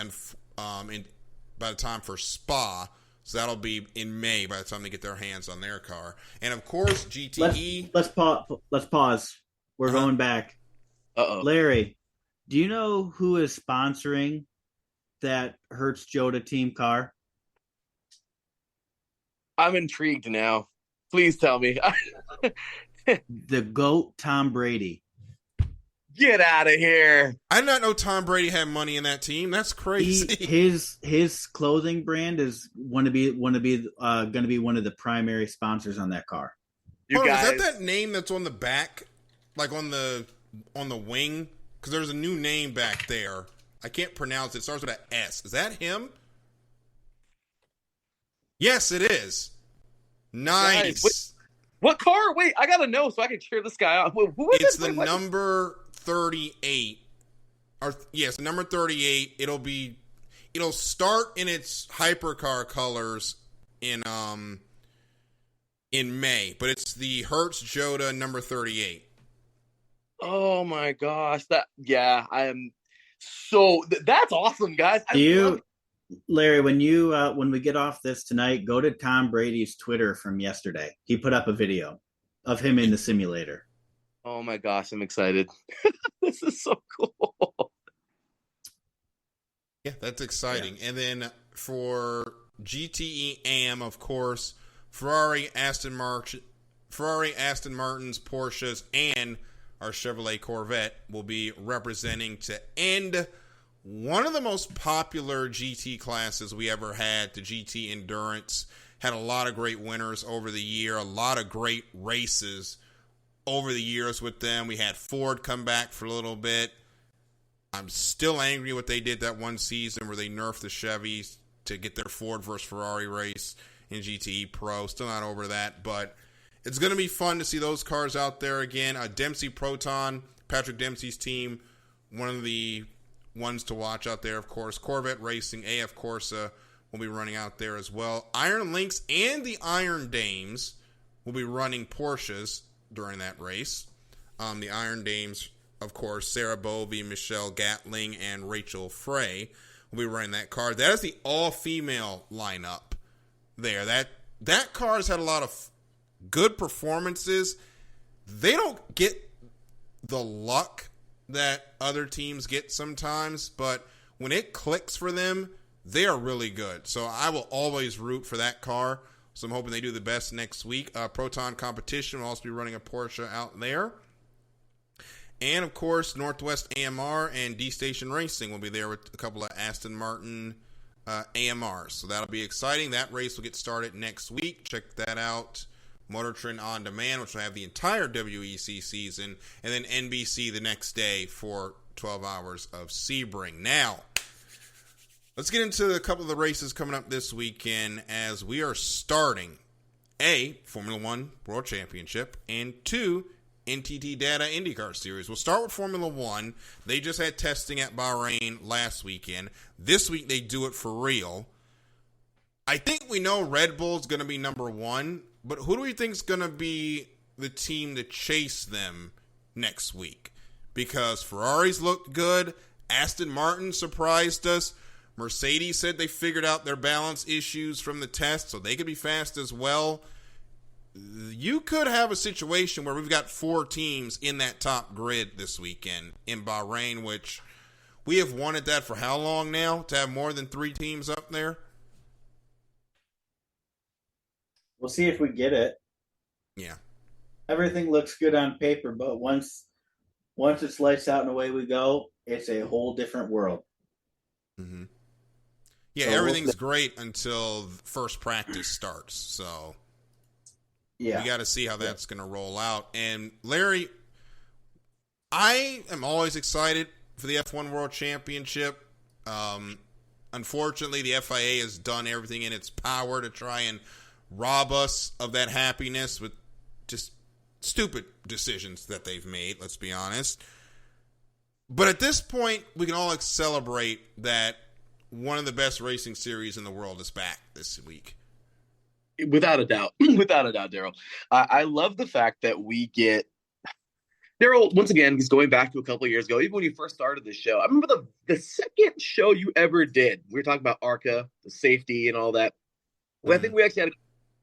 by the time for Spa. So that'll be in May by the time they get their hands on their car. And of course, GTE. Let's pause. We're going back. Uh-oh. Larry, do you know who is sponsoring that Hertz Jota team car? I'm intrigued now. Please tell me. The GOAT, Tom Brady. Get out of here. I did not know Tom Brady had money in that team. That's crazy. His clothing brand is going to be one of the primary sponsors on that car. Is that name that's on the back? Like on the wing? Because there's a new name back there. I can't pronounce it. It starts with an S. Is that him? Yes, it is. Nice. Guys, what car? Wait, I gotta know so I can cheer this guy out. Who is it's the number 38. Yes, number 38. It'll start in its hypercar colors in May, but it's the Hertz Jota number 38. Oh my gosh, I am so that's awesome, guys. Larry, when we get off this tonight, go to Tom Brady's Twitter from yesterday. He put up a video of him in the simulator. Oh my gosh, I'm excited. This is so cool. Yeah, that's exciting. Yeah. And then for GTE AM, of course, Ferrari, Aston Martin's, Porsches, and our Chevrolet Corvette will be representing to end one of the most popular GT classes we ever had, the GT Endurance. Had a lot of great winners over the year, a lot of great races over the years with them. We had Ford come back for a little bit. I'm still angry what they did that one season where they nerfed the Chevys to get their Ford versus Ferrari race in GTE Pro. Still not over that, but it's going to be fun to see those cars out there again. Dempsey Proton, Patrick Dempsey's team, one of the ones to watch out there, of course. Corvette Racing, AF Corsa will be running out there as well. Iron Lynx and the Iron Dames will be running Porsches during that race. The Iron Dames, of course, Sarah Bovey, Michelle Gatling, and Rachel Frey will be running that car. That is the all-female lineup there. That car has had a lot of good performances. They don't get the luck that other teams get sometimes, but when it clicks for them, they are really good. So I will always root for that car. So I'm hoping they do the best next week. Proton Competition will also be running a Porsche out there. And, of course, Northwest AMR and D-Station Racing will be there with a couple of Aston Martin AMRs. So that'll be exciting. That race will get started next week. Check that out. Motor Trend On Demand, which will have the entire WEC season. And then NBC the next day for 12 hours of Sebring. Now, let's get into a couple of the races coming up this weekend as we are starting A, Formula One World Championship, and 2, NTT Data IndyCar Series. We'll start with Formula One. They just had testing at Bahrain last weekend. This week they do it for real. I think we know Red Bull's going to be number one, but who do we think is going to be the team to chase them next week? Because Ferraris looked good. Aston Martin surprised us. Mercedes said they figured out their balance issues from the test, so they could be fast as well. You could have a situation where we've got 4 teams in that top grid this weekend in Bahrain, which we have wanted that for how long now, to have more than 3 teams up there? We'll see if we get it. Yeah. Everything looks good on paper, but once it's lights out and away we go, it's a whole different world. Mm-hmm. Yeah, so everything's great until first practice starts, so... Yeah. We got to see how that's going to roll out. And, Larry, I am always excited for the F1 World Championship. Unfortunately, the FIA has done everything in its power to try and rob us of that happiness with just stupid decisions that they've made, let's be honest. But at this point, we can all celebrate that one of the best racing series in the world is back this week. Without a doubt, Daryl. I love the fact that we get Daryl. Once again, he's going back to a couple of years ago, even when you first started the show. I remember the second show you ever did. We were talking about ARCA, the safety, and all that. Well, I think we actually had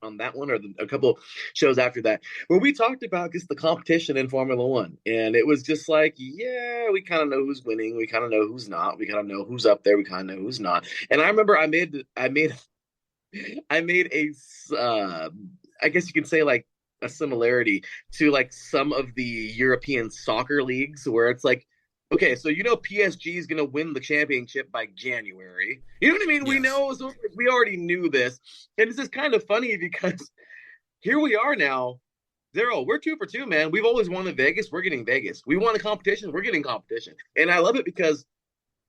on that one or a couple shows after that where we talked about just the competition in Formula One, and it was just like, yeah, we kind of know who's winning, we kind of know who's not, we kind of know who's up there, we kind of know who's not. And I remember I made a, I guess you can say like a similarity to like some of the European soccer leagues where it's like, okay, so you know PSG is going to win the championship by January. You know what I mean? Yes. We know, so we already knew this. And this is kind of funny because here we are now. Daryl, we're 2 for 2, man. We've always wanted Vegas. We're getting Vegas. We want a competition. We're getting competition. And I love it because,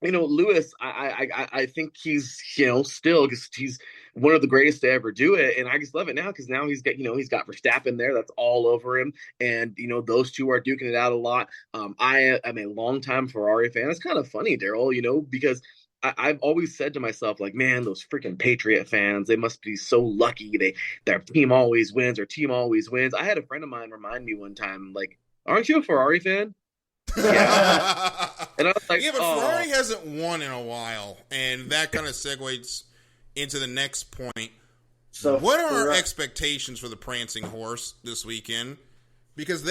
you know, Lewis, I think he's, you know, still because he's one of the greatest to ever do it. And I just love it now because now he's got, you know, he's got Verstappen there. That's all over him. And, you know, those two are duking it out a lot. I am a longtime Ferrari fan. It's kind of funny, Daryl, you know, because I've always said to myself, like, man, those freaking Patriot fans, they must be so lucky. Their team always wins. Their team always wins. I had a friend of mine remind me one time, like, aren't you a Ferrari fan? Yeah. And I was like, yeah, but Ferrari hasn't won in a while, and that kind of segues into the next point. So, what are our expectations for the Prancing Horse this weekend? Because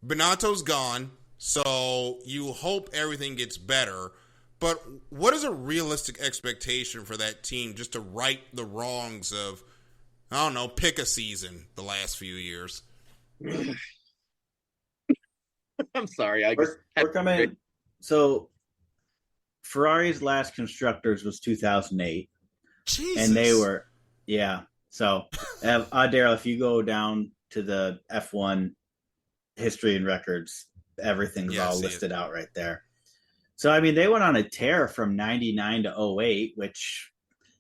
Benato's gone, so you hope everything gets better. But what is a realistic expectation for that team just to right the wrongs of, I don't know, pick a season the last few years? I'm sorry. We're coming. So Ferrari's last constructors was 2008. Jesus. And they were, yeah. So, Daryl, if you go down to the F1 history and records, everything's all listed out right there. So, I mean, they went on a tear from 99 to 08, which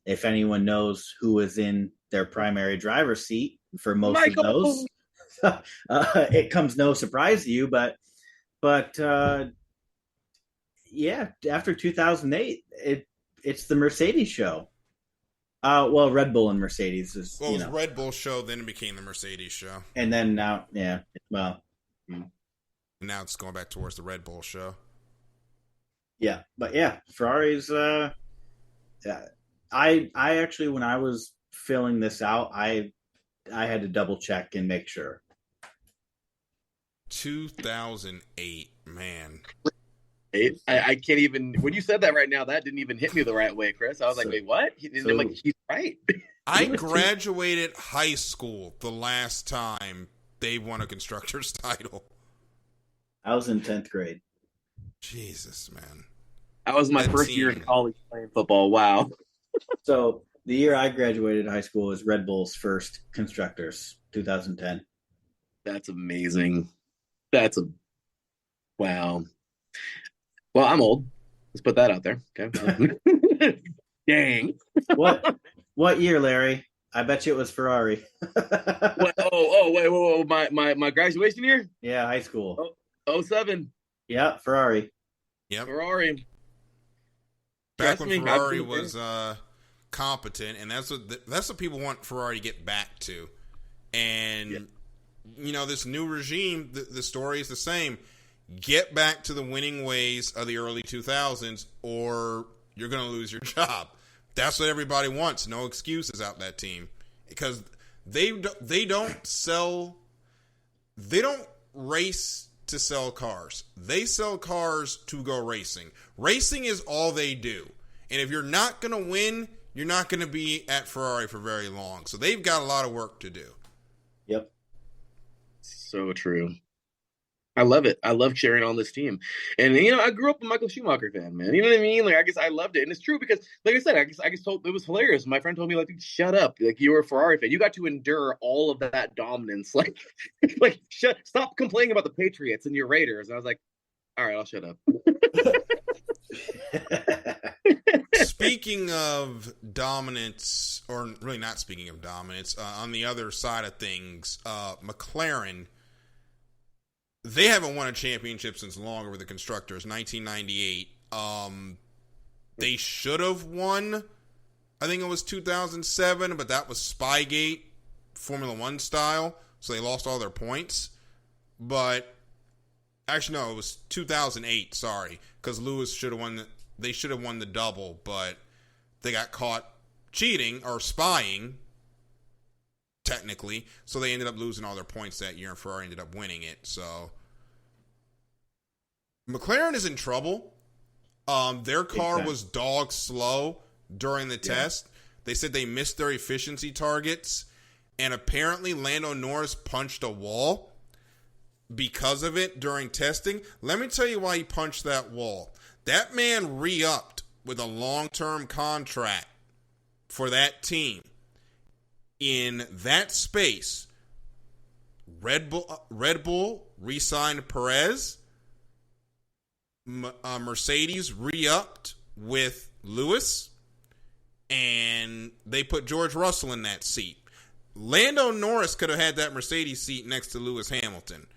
if anyone knows who was in their primary driver's seat for most Michael! of those, it comes no surprise to you. But yeah, after 2008, it's the Mercedes show. Well, Red Bull and Mercedes is. Well, it was Red Bull show, then it became the Mercedes show, and then now, yeah, well, now it's going back towards the Red Bull show. Yeah, but yeah, Ferrari's. I actually, when I was filling this out, I had to double check and make sure. 2008, man. I can't even. When you said that right now, that didn't even hit me the right way, Chris. I was like, wait, what? And I'm like, he's right. I graduated high school the last time they won a constructor's title. I was in 10th grade. Jesus, man. That was my first year in college playing football. Wow. So the year I graduated high school was Red Bull's first constructors, 2010. That's amazing. Wow. Well, I'm old. Let's put that out there. Okay. Dang. What year, Larry? I bet you it was Ferrari. Wait. My graduation year? Yeah, high school. 07. Yeah, Ferrari. Yep. Ferrari. Back when Ferrari was competent, and that's what people want Ferrari to get back to. And this new regime, the story is the same. Get back to the winning ways of the early 2000s, or you're going to lose your job. That's what everybody wants. No excuses out that team, because they don't race to sell cars. They sell cars to go racing. Racing is all they do. And if you're not going to win, you're not going to be at Ferrari for very long. So they've got a lot of work to do. Yep. So true. I love it. I love cheering on this team. And, I grew up a Michael Schumacher fan, man. You know what I mean? Like, I guess I loved it. And it's true because, like I said, I guess told it was hilarious. My friend told me, like, dude, shut up. Like, you were a Ferrari fan. You got to endure all of that dominance. Like stop complaining about the Patriots and your Raiders. And I was like, all right, I'll shut up. Speaking of dominance, or really not speaking of dominance, on the other side of things, McLaren, they haven't won a championship since long over the constructors, 1998. They should have won, I think it was 2007, but that was Spygate, Formula One style, so they lost all their points. But, actually, no, it was 2008, sorry, because Lewis should have won. They should have won the double, but they got caught cheating or spying, technically, so they ended up losing all their points that year, and Ferrari ended up winning it. So McLaren is in trouble. Their car was dog slow during the test. They said they missed their efficiency targets, and apparently Lando Norris punched a wall because of it during testing. Let me tell you why he punched that wall. That man re-upped with a long-term contract for that team. In that space, Red Bull re-signed Perez. Mercedes re-upped with Lewis. And they put George Russell in that seat. Lando Norris could have had that Mercedes seat next to Lewis Hamilton.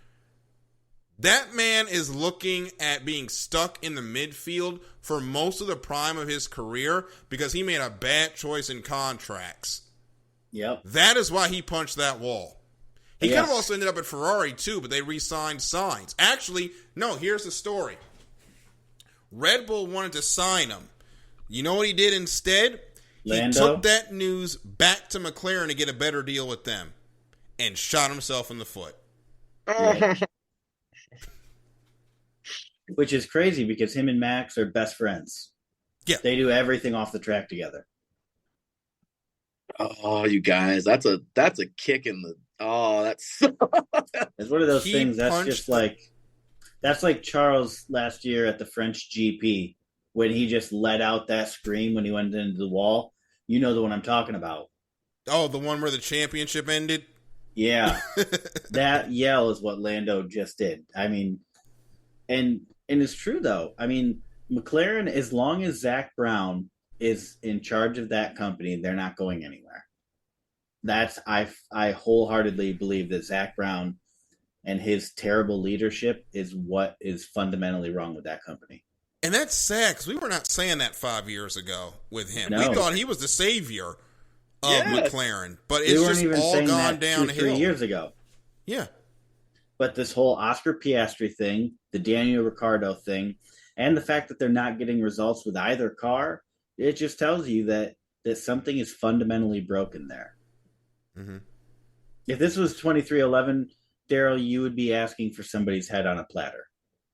That man is looking at being stuck in the midfield for most of the prime of his career because he made a bad choice in contracts. Yep. That is why he punched that wall. He could have also ended up at Ferrari too, but they re-signed Sainz. Actually, no, here's the story. Red Bull wanted to sign him. You know what he did instead? He took that news back to McLaren to get a better deal with them and shot himself in the foot. Yeah. Which is crazy because him and Max are best friends. Yeah. They do everything off the track together. Oh, you guys, that's a kick in the that's it's one of those things that's just that's like Charles last year at the French GP when he just let out that scream when he went into the wall. You know the one I'm talking about. Oh, the one where the championship ended? Yeah. That yell is what Lando just did. I mean, and it's true though. I mean, McLaren, as long as Zach Brown is in charge of that company, they're not going anywhere. I wholeheartedly believe that Zach Brown and his terrible leadership is what is fundamentally wrong with that company. And that's sad because we were not saying that 5 years ago with him. No. We thought he was the savior of Yes. McLaren, but it's just all gone downhill. 3 years ago. Yeah. But this whole Oscar Piastri thing, the Daniel Ricciardo thing, and the fact that they're not getting results with either car, it just tells you that something is fundamentally broken there. Mm-hmm. If this was 2311, Daryl, you would be asking for somebody's head on a platter.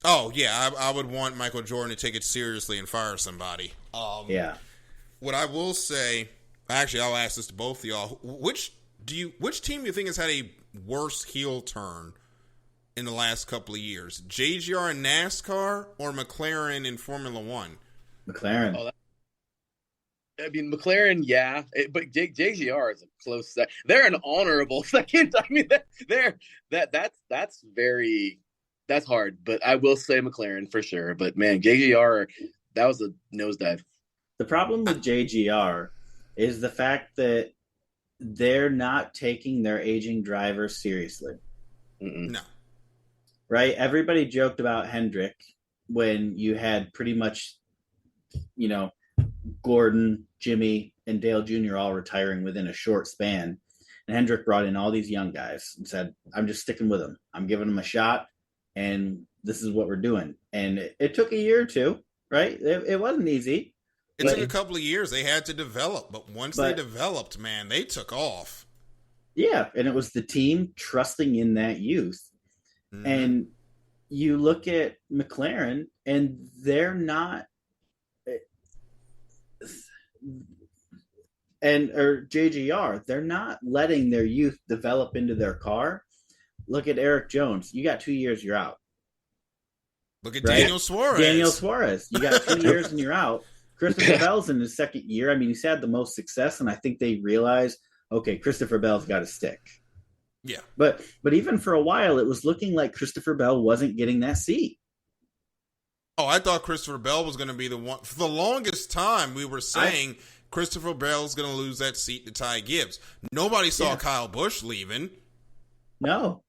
Oh, yeah, I would want Michael Jordan to take it seriously and fire somebody. Yeah. What I will say, actually, I'll ask this to both of y'all. Which team do you think has had a worse heel turn in the last couple of years? JGR in NASCAR or McLaren in Formula One? McLaren. Oh, I mean, McLaren, yeah, but JGR is a close second. They're an honorable second. I mean, that's hard. But I will say McLaren for sure. But man, JGR, that was a nosedive. The problem with JGR is the fact that they're not taking their aging drivers seriously. No. Right? Everybody joked about Hendrick when you had pretty much, Gordon, Jimmy, and Dale Jr. all retiring within a short span. And Hendrick brought in all these young guys and said, I'm just sticking with them. I'm giving them a shot, and this is what we're doing. And it took a year or two, right? It wasn't easy. It took a couple of years. They had to develop. But once they developed, man, they took off. Yeah, and it was the team trusting in that youth. Mm-hmm. And you look at McLaren, and they're not – or JGR, they're not letting their youth develop into their car. Look at Eric Jones. You got 2 years, you're out. Look at Daniel Suarez. You got 2 years and you're out. Christopher Bell's in his second year. I mean, he's had the most success, and I think they realize, okay, Christopher Bell's got to stick. Yeah. But even for a while, it was looking like Christopher Bell wasn't getting that seat. Oh, I thought Christopher Bell was going to be the one. For the longest time, we were saying Christopher Bell's going to lose that seat to Ty Gibbs. Nobody saw Kyle Busch leaving. No,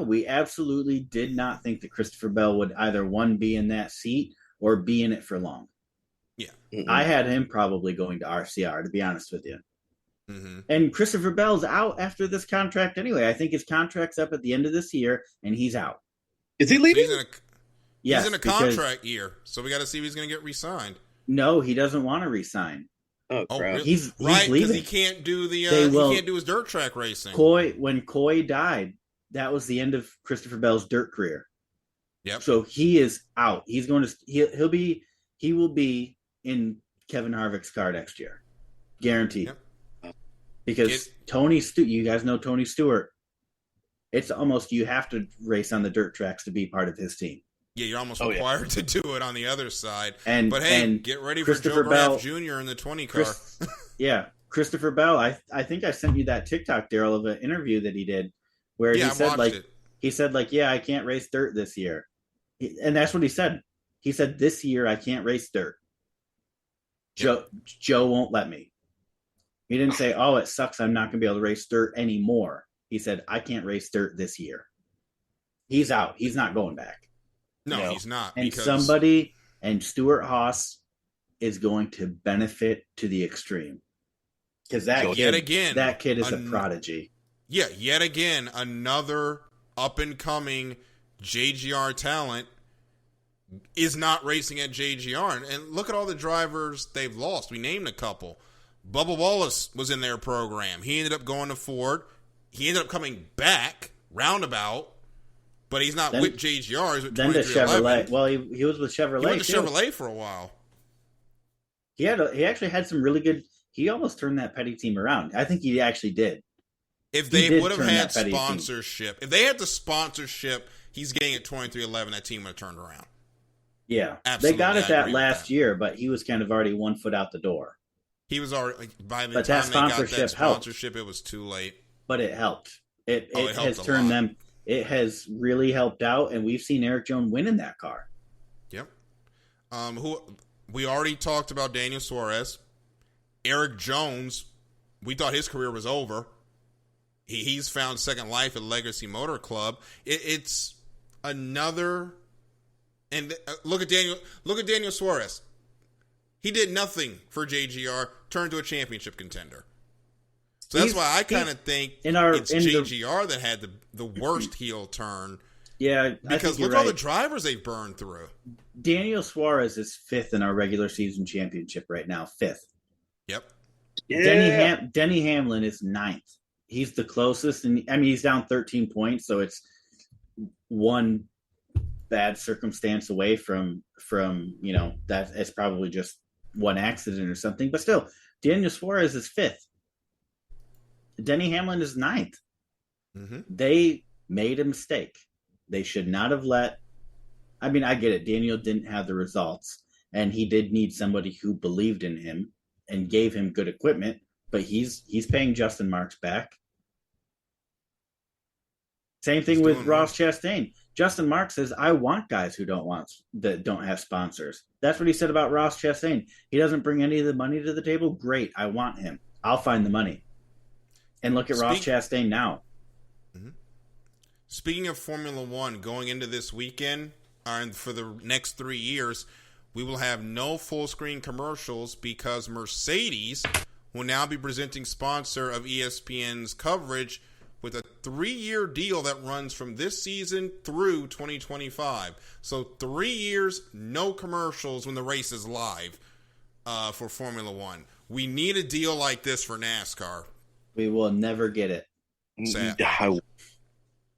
we absolutely did not think that Christopher Bell would either, one, be in that seat or be in it for long. Yeah. Mm-hmm. I had him probably going to RCR, to be honest with you. Mm-hmm. And Christopher Bell's out after this contract anyway. I think his contract's up at the end of this year, and he's out. Is he leaving? Yes, he's in a contract year, so we got to see if he's going to get re-signed. No, he doesn't want to re-sign. Oh, crap. Really? He's right, leaving. Because he can't do he can't do his dirt track racing. When Coy died, that was the end of Christopher Bell's dirt career. Yep. So he is out. He's going to he will be in Kevin Harvick's car next year, guaranteed. Yep. Because you guys know Tony Stewart. It's almost you have to race on the dirt tracks to be part of his team. Yeah, you're almost required to do it on the other side. But get ready for Joe Graf Jr. in the 20 car. Christopher Bell. I think I sent you that TikTok, Daryl, of an interview that he did where he said I can't race dirt this year, and that's what he said. He said this year I can't race dirt. Joe won't let me. He didn't say, oh, it sucks, I'm not going to be able to race dirt anymore. He said, I can't race dirt this year. He's out. He's not going back. No, he's not. And somebody, and Stuart Haas is going to benefit to the extreme. Because that kid is a prodigy. Yeah, yet again, another up-and-coming JGR talent is not racing at JGR. And look at all the drivers they've lost. We named a couple. Bubba Wallace was in their program. He ended up going to Ford. He ended up coming back, roundabout, but he's not with JGR. He's with then to Chevrolet. Well, he was with Chevrolet. He went to Chevrolet for a while. He actually had some really good. He almost turned that Petty team around. I think he actually did. If they would have had sponsorship, if they had the sponsorship he's getting at 2311, that team would have turned around. Yeah, absolutely. They got it that last year, but he was kind of already 1 foot out the door. He was already by the time they got that sponsorship, it was too late. But it helped. It has turned them. It has really helped out, and we've seen Eric Jones win in that car. Yep. We already talked about Daniel Suarez. Eric Jones, we thought his career was over. He's found second life at Legacy Motor Club. It's another, and look at Daniel Suarez. He did nothing for JGR, turned to a championship contender. So that's why I kind of think it's JGR that had the worst heel turn. Yeah, because look at all the drivers they've burned through. Daniel Suarez is 5th in our regular season championship right now. 5th. Yep. Yeah. Denny Hamlin is 9th. He's the closest, and I mean he's down 13 points, so it's one bad circumstance away from that. It's probably just one accident or something, but still, Daniel Suarez is 5th. Denny Hamlin is 9th. Mm-hmm. They made a mistake. They should not have let. I mean, I get it. Daniel didn't have the results, and he did need somebody who believed in him and gave him good equipment. But he's paying Justin Marks back. Same thing with Ross Chastain. Justin Marks says, "I want guys who don't have sponsors." That's what he said about Ross Chastain. He doesn't bring any of the money to the table. Great, I want him. I'll find the money. And look at Ross Chastain now. Mm-hmm. Speaking of Formula One, going into this weekend and for the next 3 years, we will have no full-screen commercials because Mercedes will now be presenting sponsor of ESPN's coverage with a 3-year deal that runs from this season through 2025. So 3 years, no commercials when the race is live for Formula One. We need a deal like this for NASCAR. We will never get it. Sad.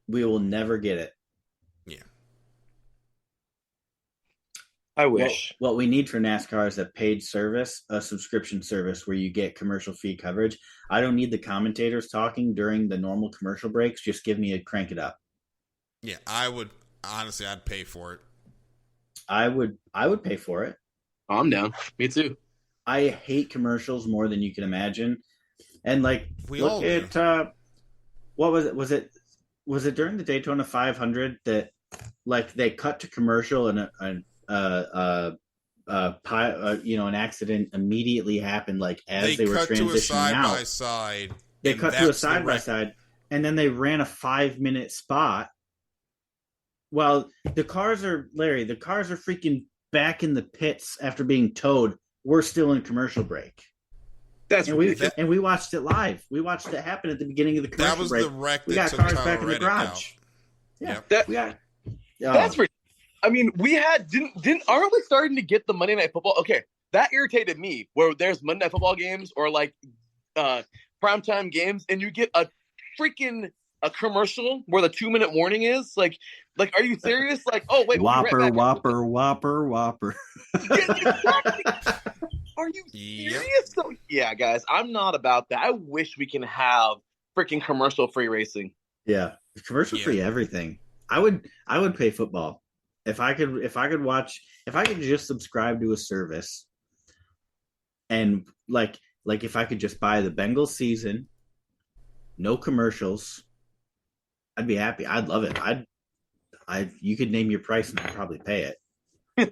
We will never get it. Yeah. I wish. What we need for NASCAR is a paid service, a subscription service where you get commercial-free coverage. I don't need the commentators talking during the normal commercial breaks. Just give me crank it up. Yeah, I would. Honestly, I'd pay for it. I would pay for it. I'm down. Me too. I hate commercials more than you can imagine. And like, look at what was it? Was it during the Daytona 500 that like they cut to commercial and an accident immediately happened like as they were transitioning out. They cut to a side by side, and then they ran a 5-minute spot. Well, the cars are freaking back in the pits after being towed. We're still in commercial break. And we watched it live. We watched it happen at the beginning of the commercial break. That was the wreck that we got took cars Tyler back in the Reddick garage. out. Yeah, that's pretty. I mean, we had aren't we starting to get the Monday Night Football? Okay, that irritated me. Where there's Monday Night Football games or like primetime games, and you get a commercial where the 2-minute warning is like, are you serious? Like, oh wait, Whopper. Are you serious? So, yeah, guys, I'm not about that. I wish we can have freaking commercial-free racing. Yeah, commercial-free everything. I would pay football if I could just subscribe to a service, and like if I could just buy the Bengals season, no commercials, I'd be happy. I'd love it. You could name your price and I'd probably pay it.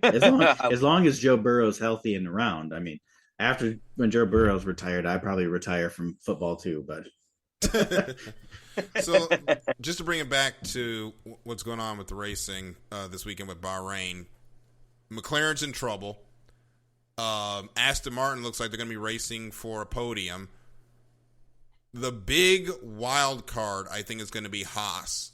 As long as Joe Burrow's healthy and around. I mean, when Joe Burrow's retired, I'd probably retire from football too. But so, just to bring it back to what's going on with the racing this weekend with Bahrain, McLaren's in trouble. Aston Martin looks like they're going to be racing for a podium. The big wild card, I think, is going to be Haas.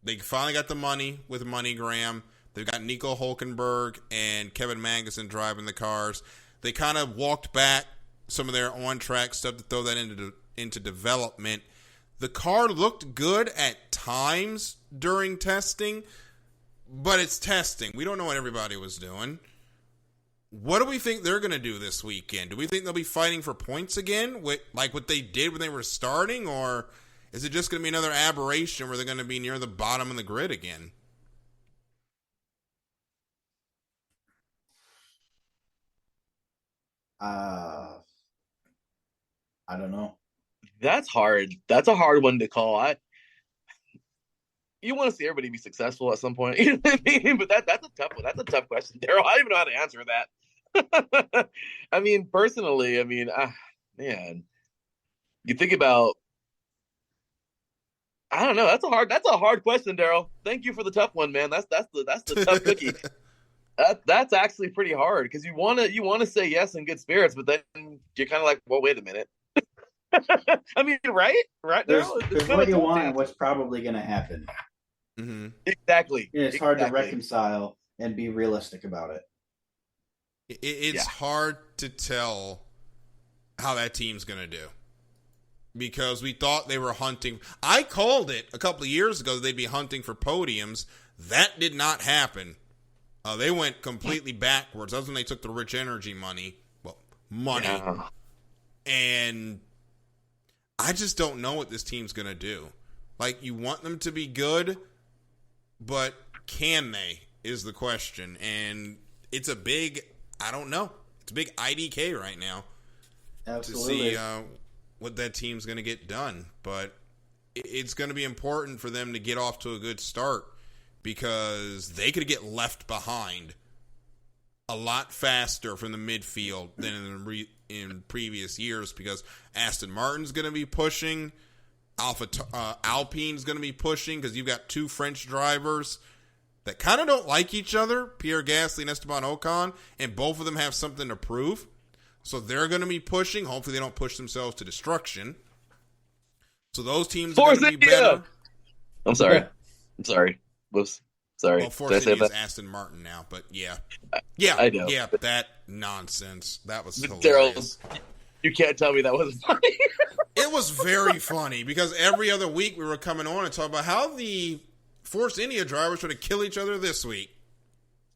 They finally got the money with MoneyGram. They've got Nico Hulkenberg and Kevin Magnussen driving the cars. They kind of walked back some of their on-track stuff to throw that into development. The car looked good at times during testing, but it's testing. We don't know what everybody was doing. What do we think they're going to do this weekend? Do we think they'll be fighting for points again, like what they did when they were starting, or is it just going to be another aberration where they're going to be near the bottom of the grid again? I don't know. That's hard. That's a hard one to call. You want to see everybody be successful at some point, you know what I mean? But that's a tough one. That's a tough question, Daryl. I don't even know how to answer that. I mean, personally, man, you think about. I don't know. That's a hard question, Daryl. Thank you for the tough one, man. That's the tough cookie. That's actually pretty hard because you wanna say yes in good spirits, but then you're kind of like, well, wait a minute. I mean, right, There's Daryl. what you want and what's probably going to happen. Mm-hmm. Exactly. It's hard to reconcile and be realistic about it. It's hard to tell how that team's going to do because we thought they were hunting. I called it a couple of years ago that they'd be hunting for podiums. That did not happen. They went completely backwards. That's when they took the Rich Energy money. Well, money. Yeah. And I just don't know what this team's going to do. Like, you want them to be good, but can they is the question. And it's a big, I don't know. It's a big IDK right now. Absolutely. To see what that team's going to get done. But it's going to be important for them to get off to a good start because they could get left behind a lot faster from the midfield than in previous years because Aston Martin's going to be pushing. Alpine's going to be pushing because you've got two French drivers that kind of don't like each other, Pierre Gasly and Esteban Ocon, and both of them have something to prove. So they're going to be pushing. Hopefully they don't push themselves to destruction. So those teams are going to be better. I'm sorry. Whoops. Sorry. Well, Force India is Aston Martin now, but yeah, I know. Yeah, that nonsense. That was hilarious. Daryl, you can't tell me that wasn't funny. It was very funny because every other week we were coming on and talking about how the Force India drivers try to kill each other this week.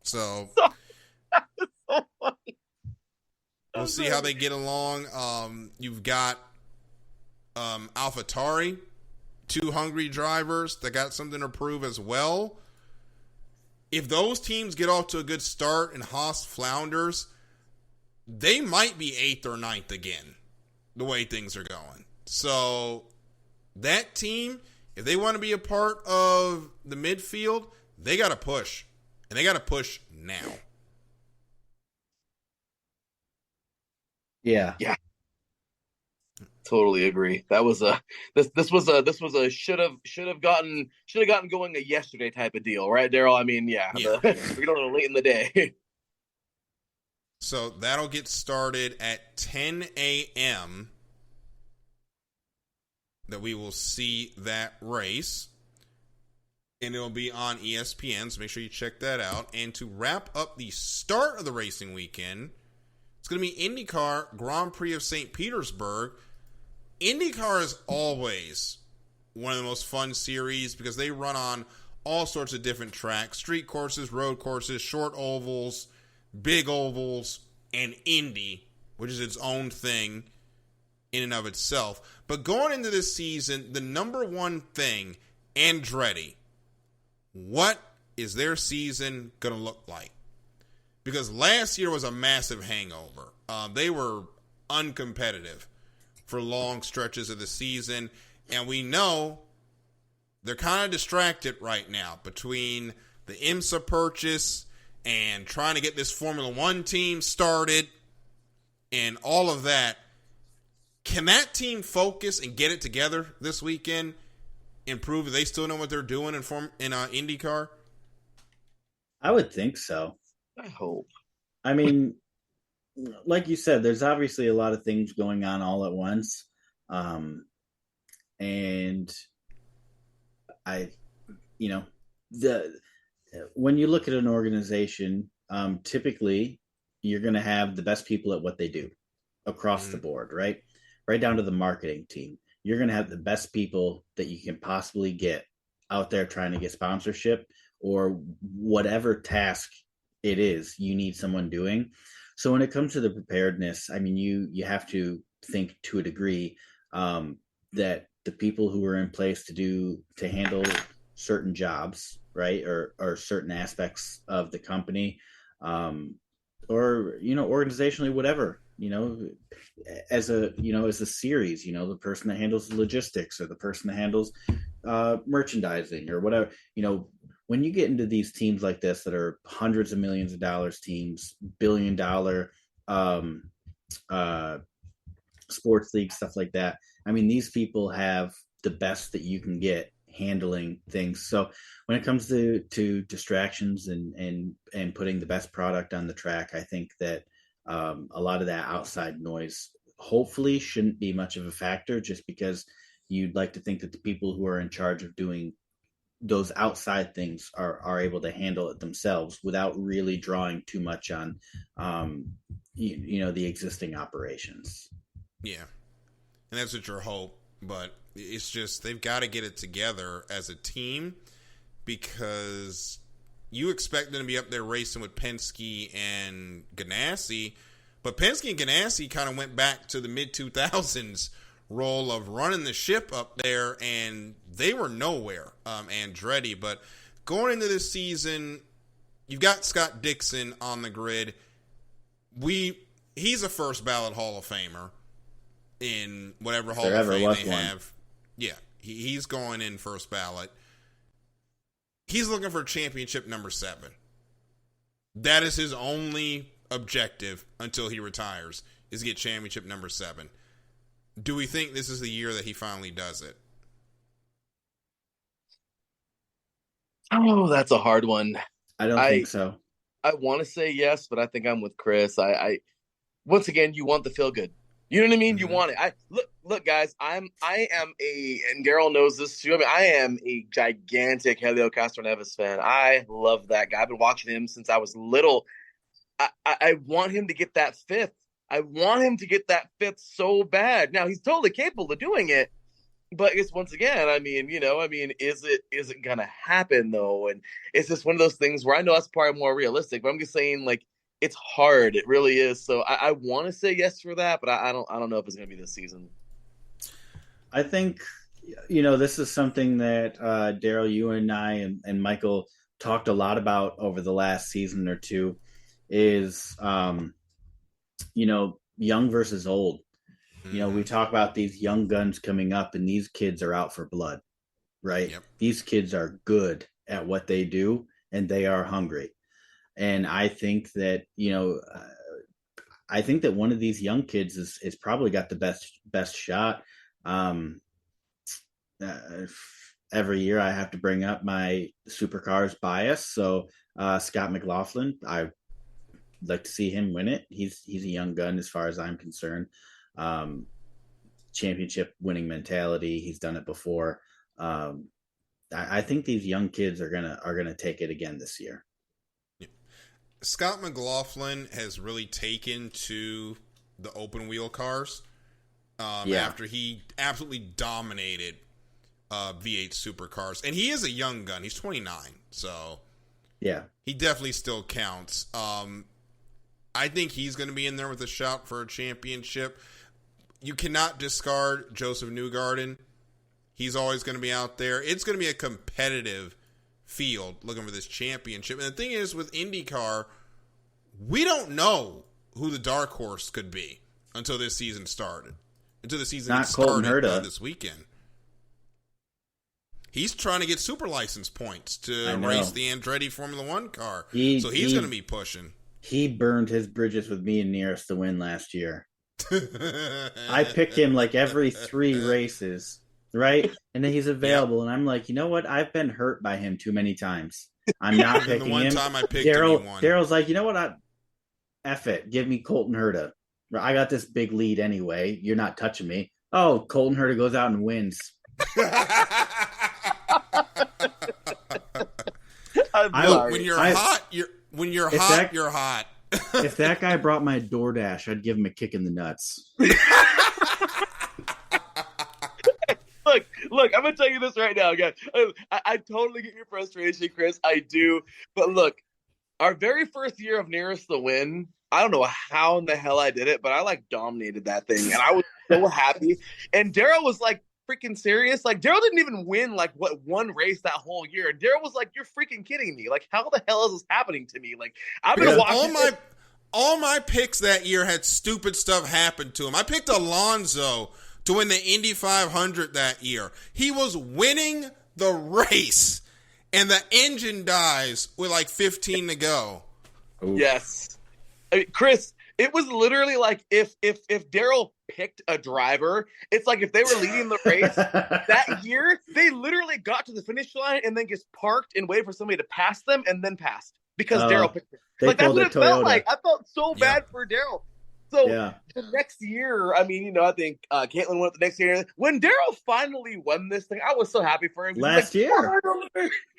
So that was so funny. We'll see how they get along. You've got AlphaTauri, two hungry drivers that got something to prove as well. If those teams get off to a good start and Haas flounders, they might be 8th or 9th again, the way things are going. So that team, if they want to be a part of the midfield, they got to push. And they got to push now. Yeah. Totally agree. That was this was a should have gotten going a yesterday type of deal, right, Daryl? I mean, we don't know late in the day. So that'll get started at 10 a.m. that we will see that race. And it'll be on ESPN, so make sure you check that out. And to wrap up the start of the racing weekend, it's going to be IndyCar Grand Prix of St. Petersburg. IndyCar is always one of the most fun series because they run on all sorts of different tracks, street courses, road courses, short ovals, big ovals, and Indy, which is its own thing in and of itself. But going into this season, the number one thing, Andretti, what is their season going to look like? Because last year was a massive hangover. They were uncompetitive for long stretches of the season, and we know they're kind of distracted right now between the IMSA purchase and trying to get this Formula One team started and all of that. Can that team focus and get it together this weekend and prove that they still know what they're doing in IndyCar? I would think so. I hope. I mean, like you said, there's obviously a lot of things going on all at once. And when you look at an organization, typically you're going to have the best people at what they do across the board, right? Right down to the marketing team. You're going to have the best people that you can possibly get out there trying to get sponsorship or whatever task it is you need someone doing. So when it comes to the preparedness, I mean, you have to think to a degree that the people who are in place to handle certain jobs, right, or certain aspects of the company, or organizationally, whatever, as a series, the person that handles logistics or the person that handles merchandising or whatever, when you get into these teams like this that are hundreds of millions of dollars teams, $billion sports league, stuff like that. I mean, these people have the best that you can get handling things. So when it comes to distractions and putting the best product on the track, I think that a lot of that outside noise hopefully shouldn't be much of a factor, just because you'd like to think that the people who are in charge of doing those outside things are able to handle it themselves without really drawing too much on the existing operations. Yeah, and that's what your hope, but it's just they've got to get it together as a team, because you expect them to be up there racing with Penske and Ganassi, but Penske and Ganassi kind of went back to the mid-2000s role of running the ship up there, and they were nowhere, Andretti. But going into this season, you've got Scott Dixon on the grid. He's a first ballot Hall of Famer in whatever Hall of Fame they have. Yeah, he's going in first ballot. He's looking for championship number 7. That is his only objective until he retires, is to get championship number 7. Do we think this is the year that he finally does it? Oh, that's a hard one. I don't think so. I want to say yes, but I think I'm with Chris. I once again, you want the feel good. You know what I mean? Mm-hmm. You want it. Look, guys. I am and Daryl knows this too. I mean, I am a gigantic Helio Castroneves fan. I love that guy. I've been watching him since I was little. I want him to get that 5th. I want him to get that 5th so bad. Now, he's totally capable of doing it, but it's once again, is it going to happen though? And it's just one of those things where I know that's probably more realistic, but I'm just saying, like, it's hard. It really is. So I want to say yes for that, but I don't know if it's going to be this season. I think, this is something that Daryl, you and I and Michael talked a lot about over the last season or two is, young versus old. We talk about these young guns coming up, and these kids are out for blood, right? Yep. These kids are good at what they do, and they are hungry. And I think that, one of these young kids is probably got the best shot. Every year I have to bring up my supercars bias. So Scott McLaughlin, I like to see him win it. He's a young gun as far as I'm concerned. Championship winning mentality. He's done it before. I think these young kids are gonna take it again this year. Scott McLaughlin has really taken to the open wheel cars after he absolutely dominated V8 supercars, and he is a young gun. He's 29, so yeah, he definitely still counts. I think he's going to be in there with a shot for a championship. You cannot discard Joseph Newgarden. He's always going to be out there. It's going to be a competitive field looking for this championship. And the thing is, with IndyCar, we don't know who the dark horse could be until this season started. Until the season started this weekend. He's trying to get super license points to race the Andretti Formula One car. So he's going to be pushing. He burned his bridges with me and Nearest to win last year. I picked him like every 3 races, right? And then he's available, and I'm like, you know what? I've been hurt by him too many times. I'm not picking him. The one time I picked him, he won. Daryl's like, you know what? F it. Give me Colton Herta. I got this big lead anyway. You're not touching me. Oh, Colton Herta goes out and wins. When you're hot, you're hot. If that guy brought my DoorDash, I'd give him a kick in the nuts. Look, I'm going to tell you this right now, guys. I totally get your frustration, Chris. I do. But look, our very first year of Nearest the Win, I don't know how in the hell I did it, but I dominated that thing. And I was so happy. And Daryl was freaking serious. Daryl didn't even win one race that whole year. And Daryl was like, "You're freaking kidding me. How the hell is this happening to me?" I've been watching all my picks that year had stupid stuff happen to him. I picked Alonso to win the Indy 500 that year. He was winning the race, and the engine dies with like 15 to go. Oof. Yes. I mean, Chris, it was literally like if Daryl picked a driver, it's like if they were leading the race that year, they literally got to the finish line and then just parked and waited for somebody to pass them and then passed because Daryl picked it. Like that's what it felt like. I felt so bad for Daryl. So the next year, I mean, I think Caitlin won it the next year. When Daryl finally won this thing, I was so happy for him. Last year.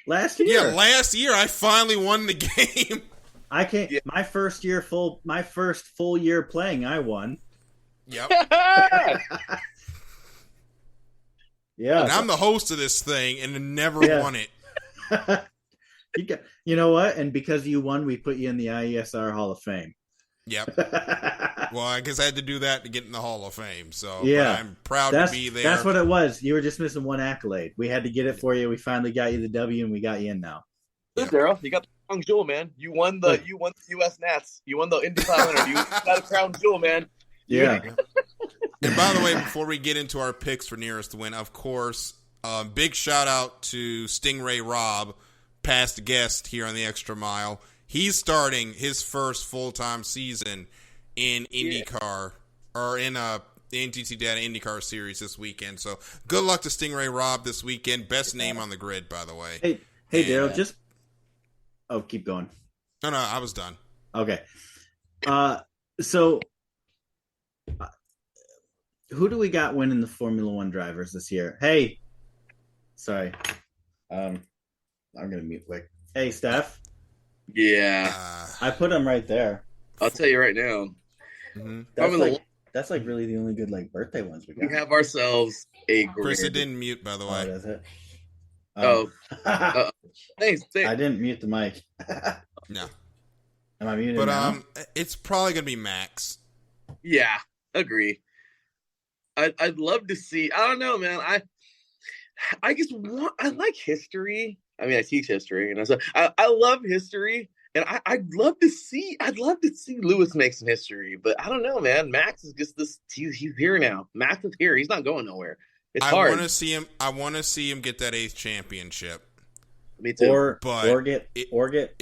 Yeah, last year I finally won the game. I can't. Yeah. My first full year playing, I won. Yep. Yeah. And I'm the host of this thing and never won it. You know what? And because you won, we put you in the IESR Hall of Fame. Yep. Well, I guess I had to do that to get in the Hall of Fame. So yeah, I'm proud to be there. That's what it was. You were just missing one accolade. We had to get it for you. We finally got you the W, and we got you in now. Yep. Daryl, you got the crown jewel, man. You won the U.S. Nats. You won the Indy 500. You got a crown jewel, man. Yeah. And by the way, before we get into our picks for nearest to win, of course, big shout out to Stingray Rob, past guest here on the Extra Mile. He's starting his first full-time season in IndyCar, or in the NTT Data IndyCar Series this weekend. So good luck to Stingray Rob this weekend. Best name on the grid, by the way. Hey, Daryl, keep going. No, I was done. Okay. So who do we got winning the Formula One drivers this year? Hey, sorry. I'm going to mute quick. Hey, Steph. Yeah. I put him right there. I'll tell you right now. Mm-hmm. That's like really the only good birthday ones we got. We have ourselves a great... Chris, it didn't mute, by the way. Oh, does it? Thanks. I didn't mute the mic. No. Am I muted now? It's probably going to be Max. Yeah, agree. I'd love to see... I don't know, man. I like history. I mean, I teach history, and I love history, and I'd love to see Lewis make some history, but I don't know, man. Max is just this. He's here now. Max is here. He's not going nowhere. It's hard. I want to see him get that 8th championship. Me too. Or get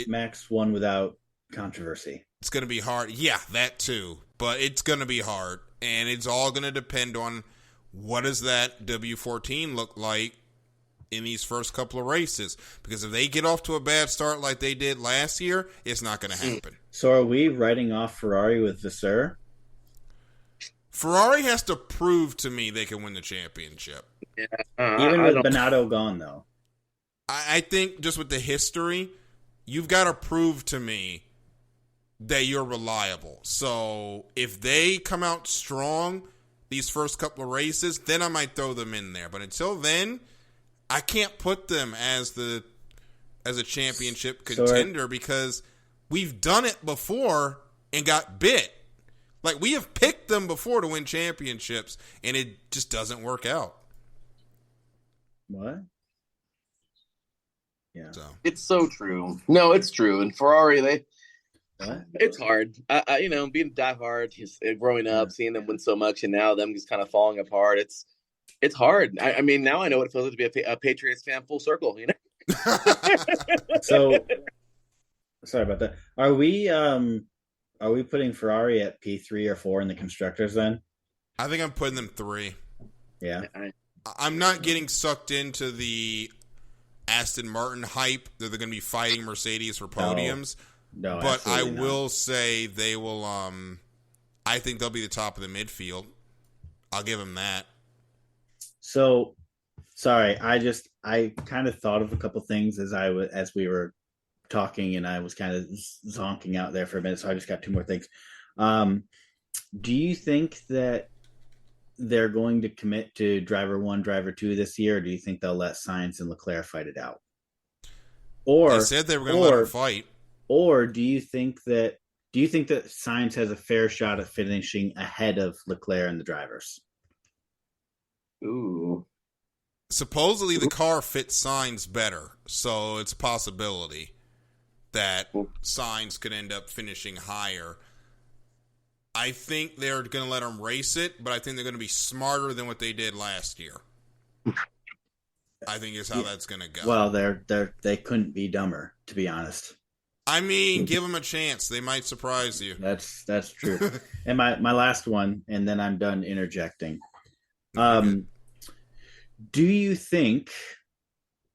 Max one without controversy. It's going to be hard. Yeah, that too. But it's going to be hard, and it's all going to depend on what does that W14 look like in these first couple of races, because if they get off to a bad start like they did last year, it's not going to happen. So are we writing off Ferrari with Vasseur? Ferrari has to prove to me they can win the championship. Yeah, even with Binotto gone, though. I think just with the history, you've got to prove to me that you're reliable. So if they come out strong these first couple of races, then I might throw them in there. But until then, I can't put them as a championship contender because we've done it before and got bit. Like, we have picked them before to win championships, and it just doesn't work out. What? Yeah. So. It's so true. No, it's true. And Ferrari, it's hard. Being diehard, growing up, seeing them win so much, and now them just kind of falling apart. It's hard. I mean, now I know what it feels like to be a Patriots fan full circle, So, sorry about that. Are we putting Ferrari at P3 or 4 in the constructors then? I think I'm putting them 3. Yeah. I'm not getting sucked into the Aston Martin hype that they're going to be fighting Mercedes for podiums. No, but I will say they will. I think they'll be the top of the midfield. I'll give them that. So, sorry, I kind of thought of a couple things as we were talking, and I was kind of zonking out there for a minute, so I just got 2 more things. Do you think that they're going to commit to driver 1, driver 2 this year, or do you think they'll let Sainz and Leclerc fight it out? Or they said they were going to let them fight. Or do you think that Sainz has a fair shot at finishing ahead of Leclerc and the drivers? Ooh. Supposedly the car fits Sainz better, so it's a possibility that Sainz could end up finishing higher. I think they're going to let him race it, but I think they're going to be smarter than what they did last year. I think is how that's going to go. Well, they couldn't be dumber, to be honest. I mean, give them a chance. They might surprise you. That's true. And my last one, and then I'm done interjecting. Do you think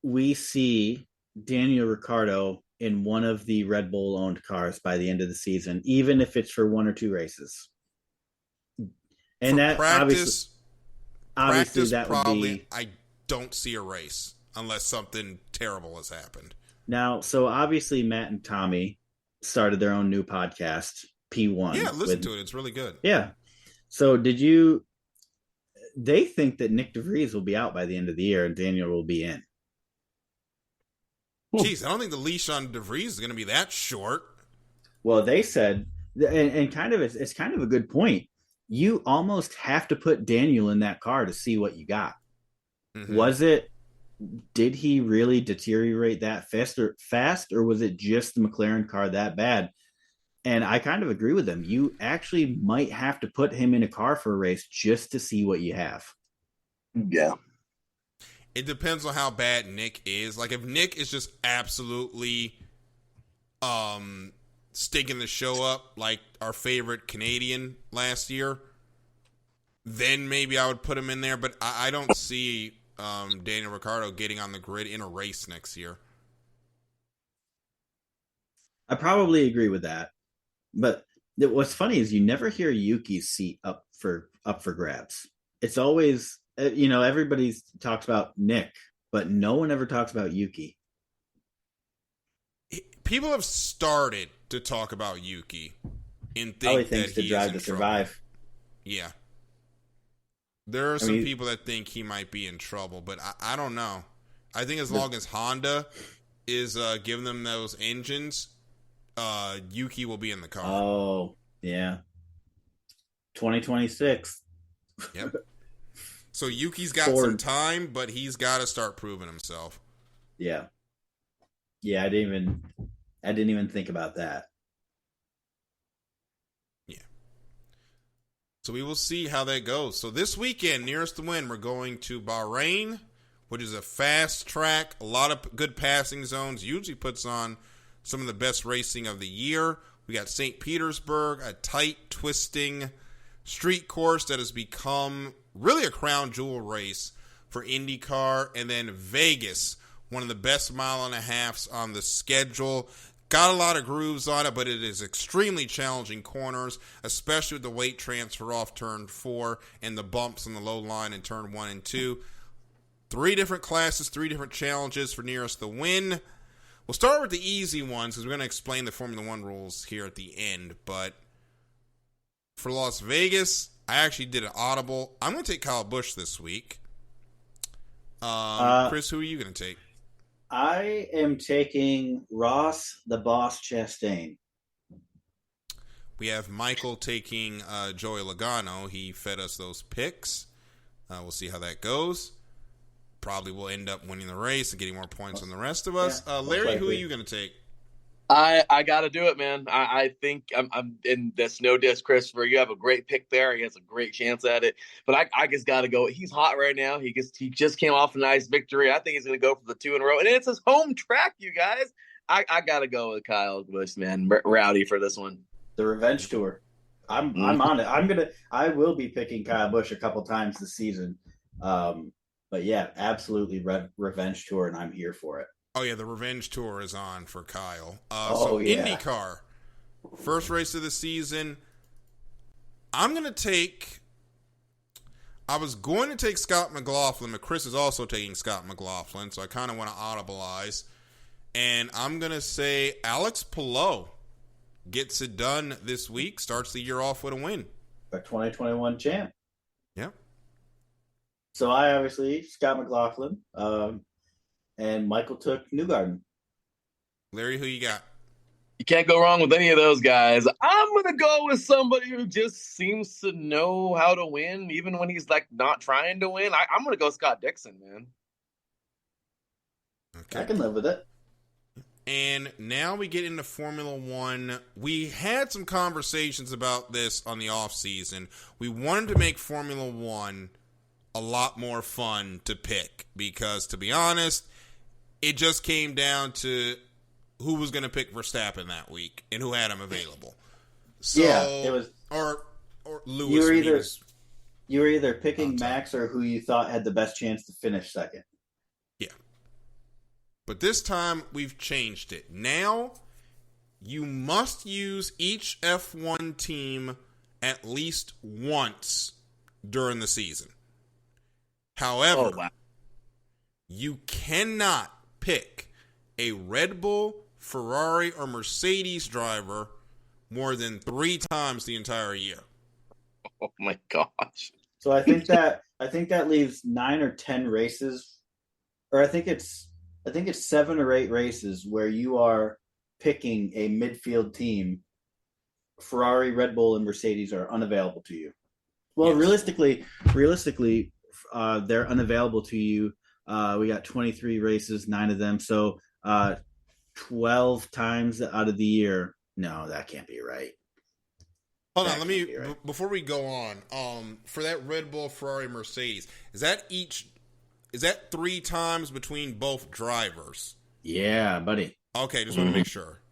we see Daniel Ricciardo in one of the Red Bull owned cars by the end of the season, even if it's for 1 or 2 races? And for that obviously that probably, would be. I don't see a race unless something terrible has happened. Now, so obviously Matt and Tommy started their own new podcast, P1. Yeah, listen to it. It's really good. Yeah. So they think that Nick DeVries will be out by the end of the year and Daniel will be in. Jeez, I don't think the leash on DeVries is going to be that short. Well, they said, and kind of it's kind of a good point. You almost have to put Daniel in that car to see what you got. Mm-hmm. Did he really deteriorate that fast, or was it just the McLaren car that bad? And I kind of agree with him. You actually might have to put him in a car for a race just to see what you have. Yeah. It depends on how bad Nick is. Like, if Nick is just absolutely stinking the show up like our favorite Canadian last year, then maybe I would put him in there. But I don't see Daniel Ricciardo getting on the grid in a race next year. I probably agree with that. But what's funny is you never hear Yuki's seat up for grabs. It's always, everybody talks about Nick, but no one ever talks about Yuki. People have started to talk about Yuki and think that to drive to survive. Yeah. There are some people that think he might be in trouble, but I don't know. I think as long as Honda is giving them those engines, Yuki will be in the car. Oh, yeah. 2026. Yep. So Yuki's got some time, but he's got to start proving himself. Yeah. Yeah, I didn't even think about that. Yeah. So we will see how that goes. So this weekend, nearest the win, we're going to Bahrain, which is a fast track, a lot of good passing zones, usually puts on some of the best racing of the year. We got St. Petersburg, a tight, twisting street course that has become really a crown jewel race for IndyCar. And then Vegas, one of the best mile and a halves on the schedule. Got a lot of grooves on it, but it is extremely challenging corners, especially with the weight transfer off turn 4 and the bumps on the low line in turn 1 and 2. 3 different classes, 3 different challenges for nearest the win. We'll start with the easy ones because we're going to explain the Formula 1 rules here at the end. But for Las Vegas, I actually did an audible. I'm going to take Kyle Busch this week. Chris, who are you going to take? I am taking Ross the Boss Chastain. We have Michael taking Joey Logano. He fed us those picks. We'll see how that goes. Probably will end up winning the race and getting more points than the rest of us. Yeah, Larry, who are you going to take? I got to do it, man. I think I'm in this. No diss, Christopher. You have a great pick there. He has a great chance at it. But I just got to go. He's hot right now. He just came off a nice victory. I think he's going to go for the 2 in a row. And it's his home track, you guys. I got to go with Kyle Busch, man. Rowdy for this one. The Revenge Tour. I'm on it. I will be picking Kyle Busch a couple times this season. But yeah, absolutely Revenge Tour, and I'm here for it. Oh, yeah, the Revenge Tour is on for Kyle. Yeah. IndyCar, first race of the season. I was going to take Scott McLaughlin, but Chris is also taking Scott McLaughlin, so I kind of want to audibilize. And I'm going to say Alex Palou gets it done this week, starts the year off with a win. A 2021 champ. Yep. So I obviously, Scott McLaughlin, and Michael took Newgarden. Larry, who you got? You can't go wrong with any of those guys. I'm going to go with somebody who just seems to know how to win, even when he's like not trying to win. I'm going to go Scott Dixon, man. Okay. I can live with it. And now we get into Formula One. We had some conversations about this on the off season. We wanted to make Formula One a lot more fun to pick because, to be honest, it just came down to who was going to pick Verstappen that week and who had him available. So, it was or Lewis. You were either picking Max or who you thought had the best chance to finish second. Yeah. But this time, we've changed it. Now, you must use each F1 team at least once during the season. However, you cannot pick a Red Bull, Ferrari, or Mercedes driver more than 3 times the entire year. Oh my gosh. So I think that leaves 9 or 10 races, or I think it's 7 or 8 races where you are picking a midfield team. Ferrari, Red Bull, and Mercedes are unavailable to you. Well, realistically, they're unavailable to you. We got 23 races, 9 of them, so 12 times out of the year. No, that can't be right. Hold on, let me before we go on. For that Red Bull, Ferrari, Mercedes, is that 3 times between both drivers? Yeah, buddy. Okay, just want to make sure.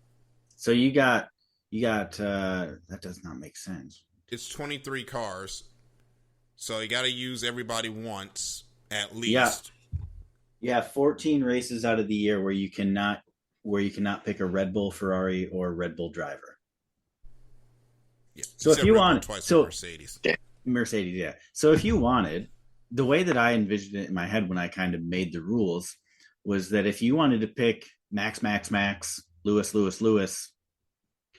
So you got that does not make sense. It's 23 cars, so you got to use everybody once at least. Yeah. You have 14 races out of the year where you cannot pick a Red Bull, Ferrari, or Red Bull driver. Yeah. So if you want, Mercedes. Mercedes, yeah. So if you wanted, the way that I envisioned it in my head when I kind of made the rules was that if you wanted to pick Max, Lewis,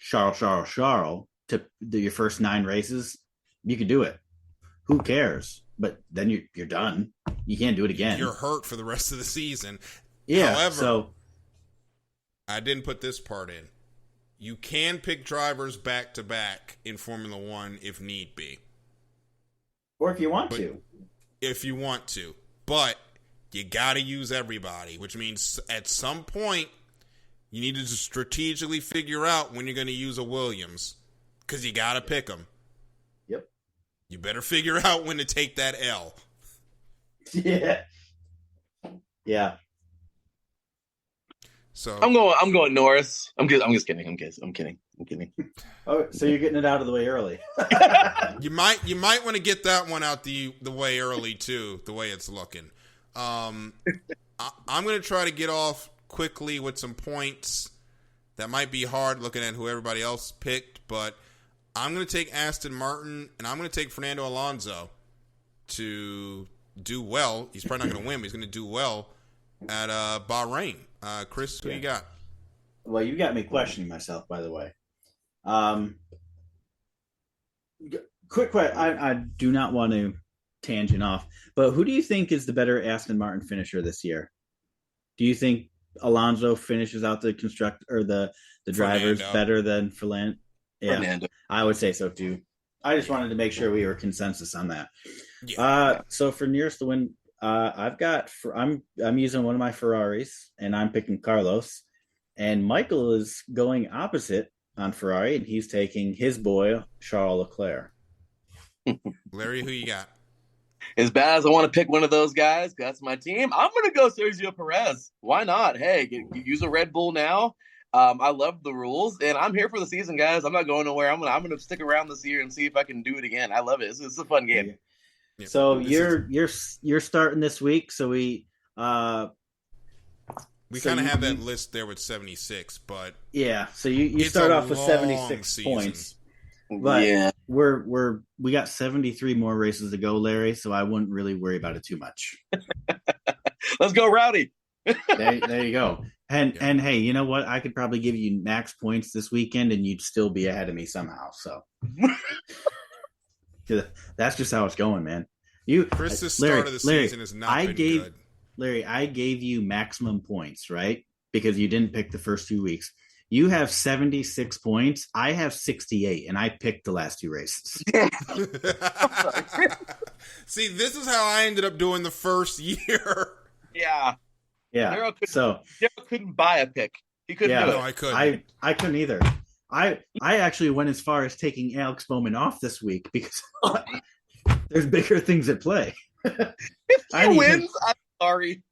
Charles to do your first 9 races, you could do it. Who cares? But then you're done. You can't do it again. You're hurt for the rest of the season. Yeah. However, I didn't put this part in. You can pick drivers back to back in Formula One if need be, or if you want to. If you want to, but you got to use everybody, which means at some point you need to strategically figure out when you're going to use a Williams because you got to pick them. Yep. You better figure out when to take that L. Yeah. Yeah. So I'm going Norris. I'm just kidding. I'm kidding. Oh, so you're getting it out of the way early. You might want to get that one out the way early too, the way it's looking. I'm going to try to get off quickly with some points that might be hard looking at who everybody else picked, but I'm going to take Aston Martin and I'm going to take Fernando Alonso to do well. He's probably not going to win, but he's going to do well at Bahrain. Chris, who you got? Well, you got me questioning myself, by the way. Quick question. I do not want to tangent off, but who do you think is the better Aston Martin finisher this year? Do you think Alonso finishes out the the drivers better than Fernando? Yeah, Fernando. I would say so too. I just wanted to make sure we were consensus on that. Yeah. So for nearest to win, I'm using one of my Ferraris and I'm picking Carlos, and Michael is going opposite on Ferrari and he's taking his boy Charles Leclerc. Larry, who you got? As bad as I want to pick one of those guys, that's my team. I'm going to go Sergio Perez. Why not? Hey, use a Red Bull now. I love the rules, and I'm here for the season, guys. I'm not going nowhere. I'm gonna stick around this year and see if I can do it again. I love it. It's a fun game. Yeah. So you're starting this week. So we kind of have that list there with 76, but yeah. So you start off with 76 points. But yeah, we got 73 more races to go, Larry. So I wouldn't really worry about it too much. Let's go, Rowdy. There you go. And hey, you know what? I could probably give you max points this weekend, and you'd still be ahead of me somehow. So that's just how it's going, man. Chris's start of the season is not been good. Larry, I gave you maximum points, right? Because you didn't pick the first 2 weeks. You have 76 points. I have 68, and I picked the last 2 races. See, this is how I ended up doing the first year. Yeah. Yeah. Daryl couldn't buy a pick. He couldn't do it. No, I couldn't. I couldn't either. I actually went as far as taking Alex Bowman off this week because there's bigger things at play. If he wins, I'm sorry.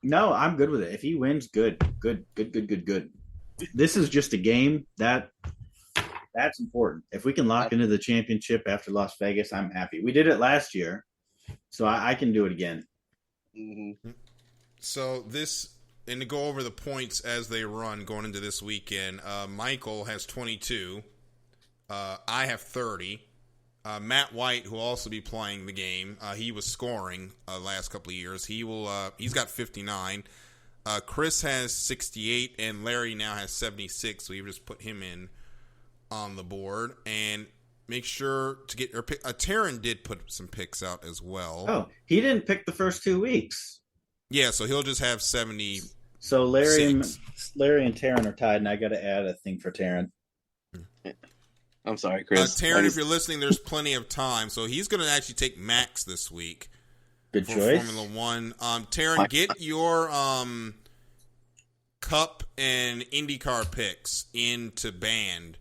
No, I'm good with it. If he wins, good. This is just a game that's important. If we can lock into the championship after Las Vegas, I'm happy. We did it last year, so I can do it again. Mm-hmm. So and to go over the points as they run going into this weekend, Michael has 22. I have 30. Matt White, who will also be playing the game, he was scoring last couple of years. He's got 59. Chris has 68, and Larry now has 76. So you just put him in on the board, and make sure to get your pick. Taryn did put some picks out as well. Oh, he didn't pick the first 2 weeks. Yeah, so he'll just have 70. So Larry and Taryn are tied, and I got to add a thing for Taryn. I'm sorry, Chris. Taryn, if you're listening, there's plenty of time. So he's going to actually take Max this week. Good for choice. Formula One. Taryn, get your Cup and IndyCar picks into Band.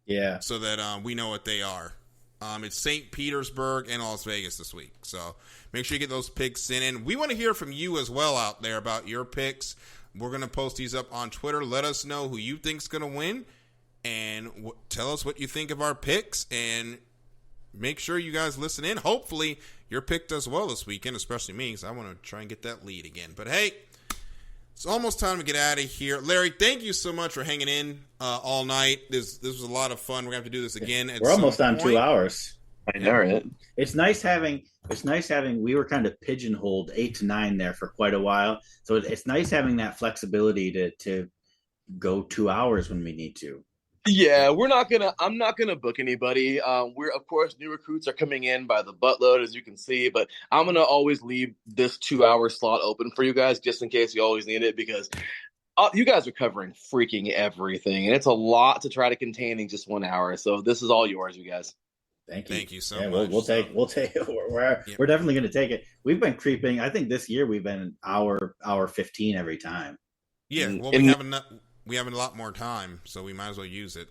Yeah. So that we know what they are. It's St. Petersburg and Las Vegas this week. So make sure you get those picks in. And we want to hear from you as well out there about your picks. We're going to post these up on Twitter. Let us know who you think's going to win. And tell us what you think of our picks. And make sure you guys listen in. Hopefully your pick does well this weekend, especially me, because I want to try and get that lead again. But, hey, it's almost time to get out of here. Larry, thank you so much for hanging in all night. This was a lot of fun. We're going to have to do this again. We're almost on 2 hours. I know, right? It's nice having. We were kind of pigeonholed 8 to 9 there for quite a while. So it's nice having that flexibility to go 2 hours when we need to. Yeah, I'm not gonna book anybody. We're, of course, new recruits are coming in by the buttload, as you can see, but I'm gonna always leave this 2-hour slot open for you guys just in case you always need it, because you guys are covering freaking everything, and it's a lot to try to contain in just 1 hour. So this is all yours, you guys. Thank you. Thank you so much. We'll take it. We're definitely going to take it. We've been creeping. I think this year we've been an hour 15 every time. Yeah, well, we have a lot more time, so we might as well use it.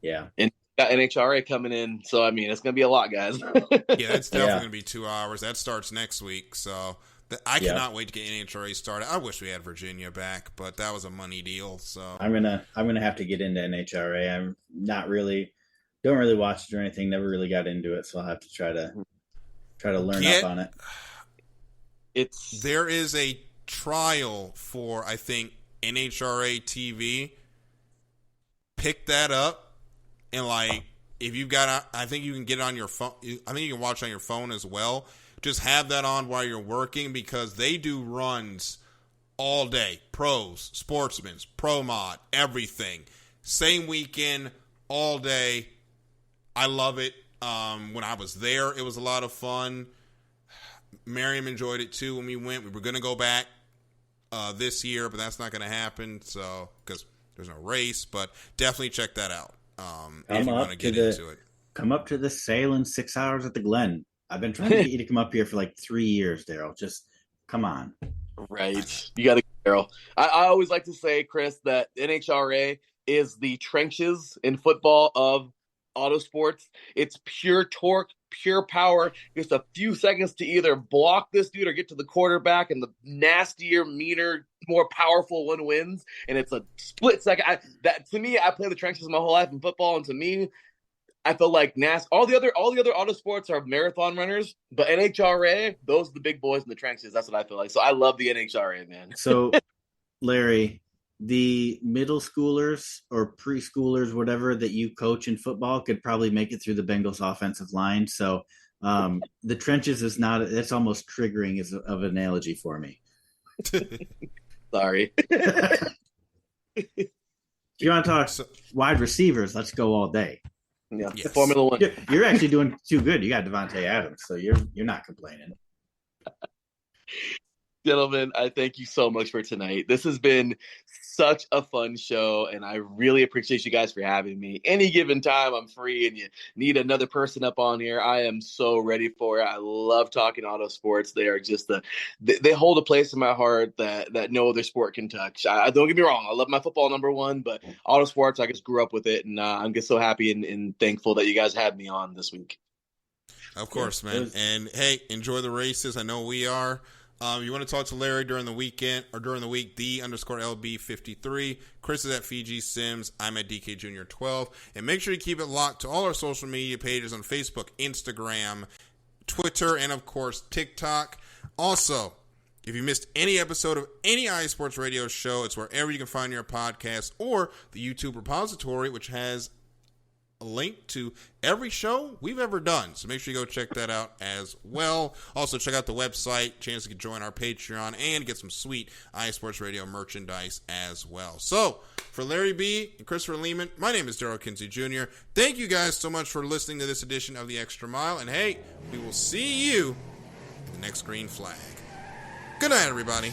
Yeah. And got NHRA coming in, so I mean, it's going to be a lot, guys. Yeah, it's definitely going to be 2 hours. That starts next week, so I cannot wait to get NHRA started. I wish we had Virginia back, but that was a money deal. So I'm gonna have to get into NHRA. I'm don't really watch it or anything. Never really got into it, so I'll have to try to learn up on it. There is a trial for, I think, NHRA TV. Pick that up, and if you've got, I think you can get it on your phone. I think you can watch on your phone as well. Just have that on while you're working, because they do runs all day. Pros, sportsmen, pro mod, everything. Same weekend, all day. I love it. When I was there, it was a lot of fun. Miriam enjoyed it too when we went. We were going to go back this year, but that's not going to happen, so because there's no race. But definitely check that out if you want to get into it. Come up to the sailing 6 hours at the Glen. I've been trying to get you to come up here for like 3 years, Daryl. Just come on. Right. You got to go, Daryl. I always like to say, Chris, that NHRA is the trenches in football of auto sports. It's pure torque, pure power, just a few seconds to either block this dude or get to the quarterback, and the nastier, meaner, more powerful one wins. And it's a split second. To me, I play the trenches my whole life in football, and to me, I feel like all the other auto sports are marathon runners, but NHRA, those are the big boys in the trenches. That's what I feel like. So I love the NHRA, man. So, Larry, the middle schoolers or preschoolers, whatever, that you coach in football could probably make it through the Bengals offensive line. So the trenches is not, it's almost triggering of an analogy for me. Sorry. If you want to talk wide receivers, let's go all day. Yeah, yes. Formula One. You're actually doing too good. You got Devontae Adams, so you're not complaining. Gentlemen, I thank you so much for tonight. This has been such a fun show, and I really appreciate you guys for having me. Any given time I'm free and you need another person up on here, I am so ready for it. I love talking auto sports. They are just they hold a place in my heart that no other sport can touch. Don't get me wrong, I love my football number one, but auto sports, I just grew up with it, and I'm just so happy and thankful that you guys had me on this week. Of course, man. And hey, enjoy the races. I know we are. You want to talk to Larry during the weekend or during the week, _LB53. Chris is at Fiji Sims. I'm at DK Jr. 12. And make sure you keep it locked to all our social media pages on Facebook, Instagram, Twitter, and of course, TikTok. Also, if you missed any episode of any iSports Radio show, it's wherever you can find your podcast or the YouTube repository, which has a link to every show we've ever done. So make sure you go check that out as well. Also, check out the website, chance to join our Patreon, and get some sweet iSports Radio merchandise as well. So, for Larry B. and Christopher Lehman, my name is Daryl Kinsey Jr. Thank you guys so much for listening to this edition of The Extra Mile. And hey, we will see you in the next green flag. Good night, everybody.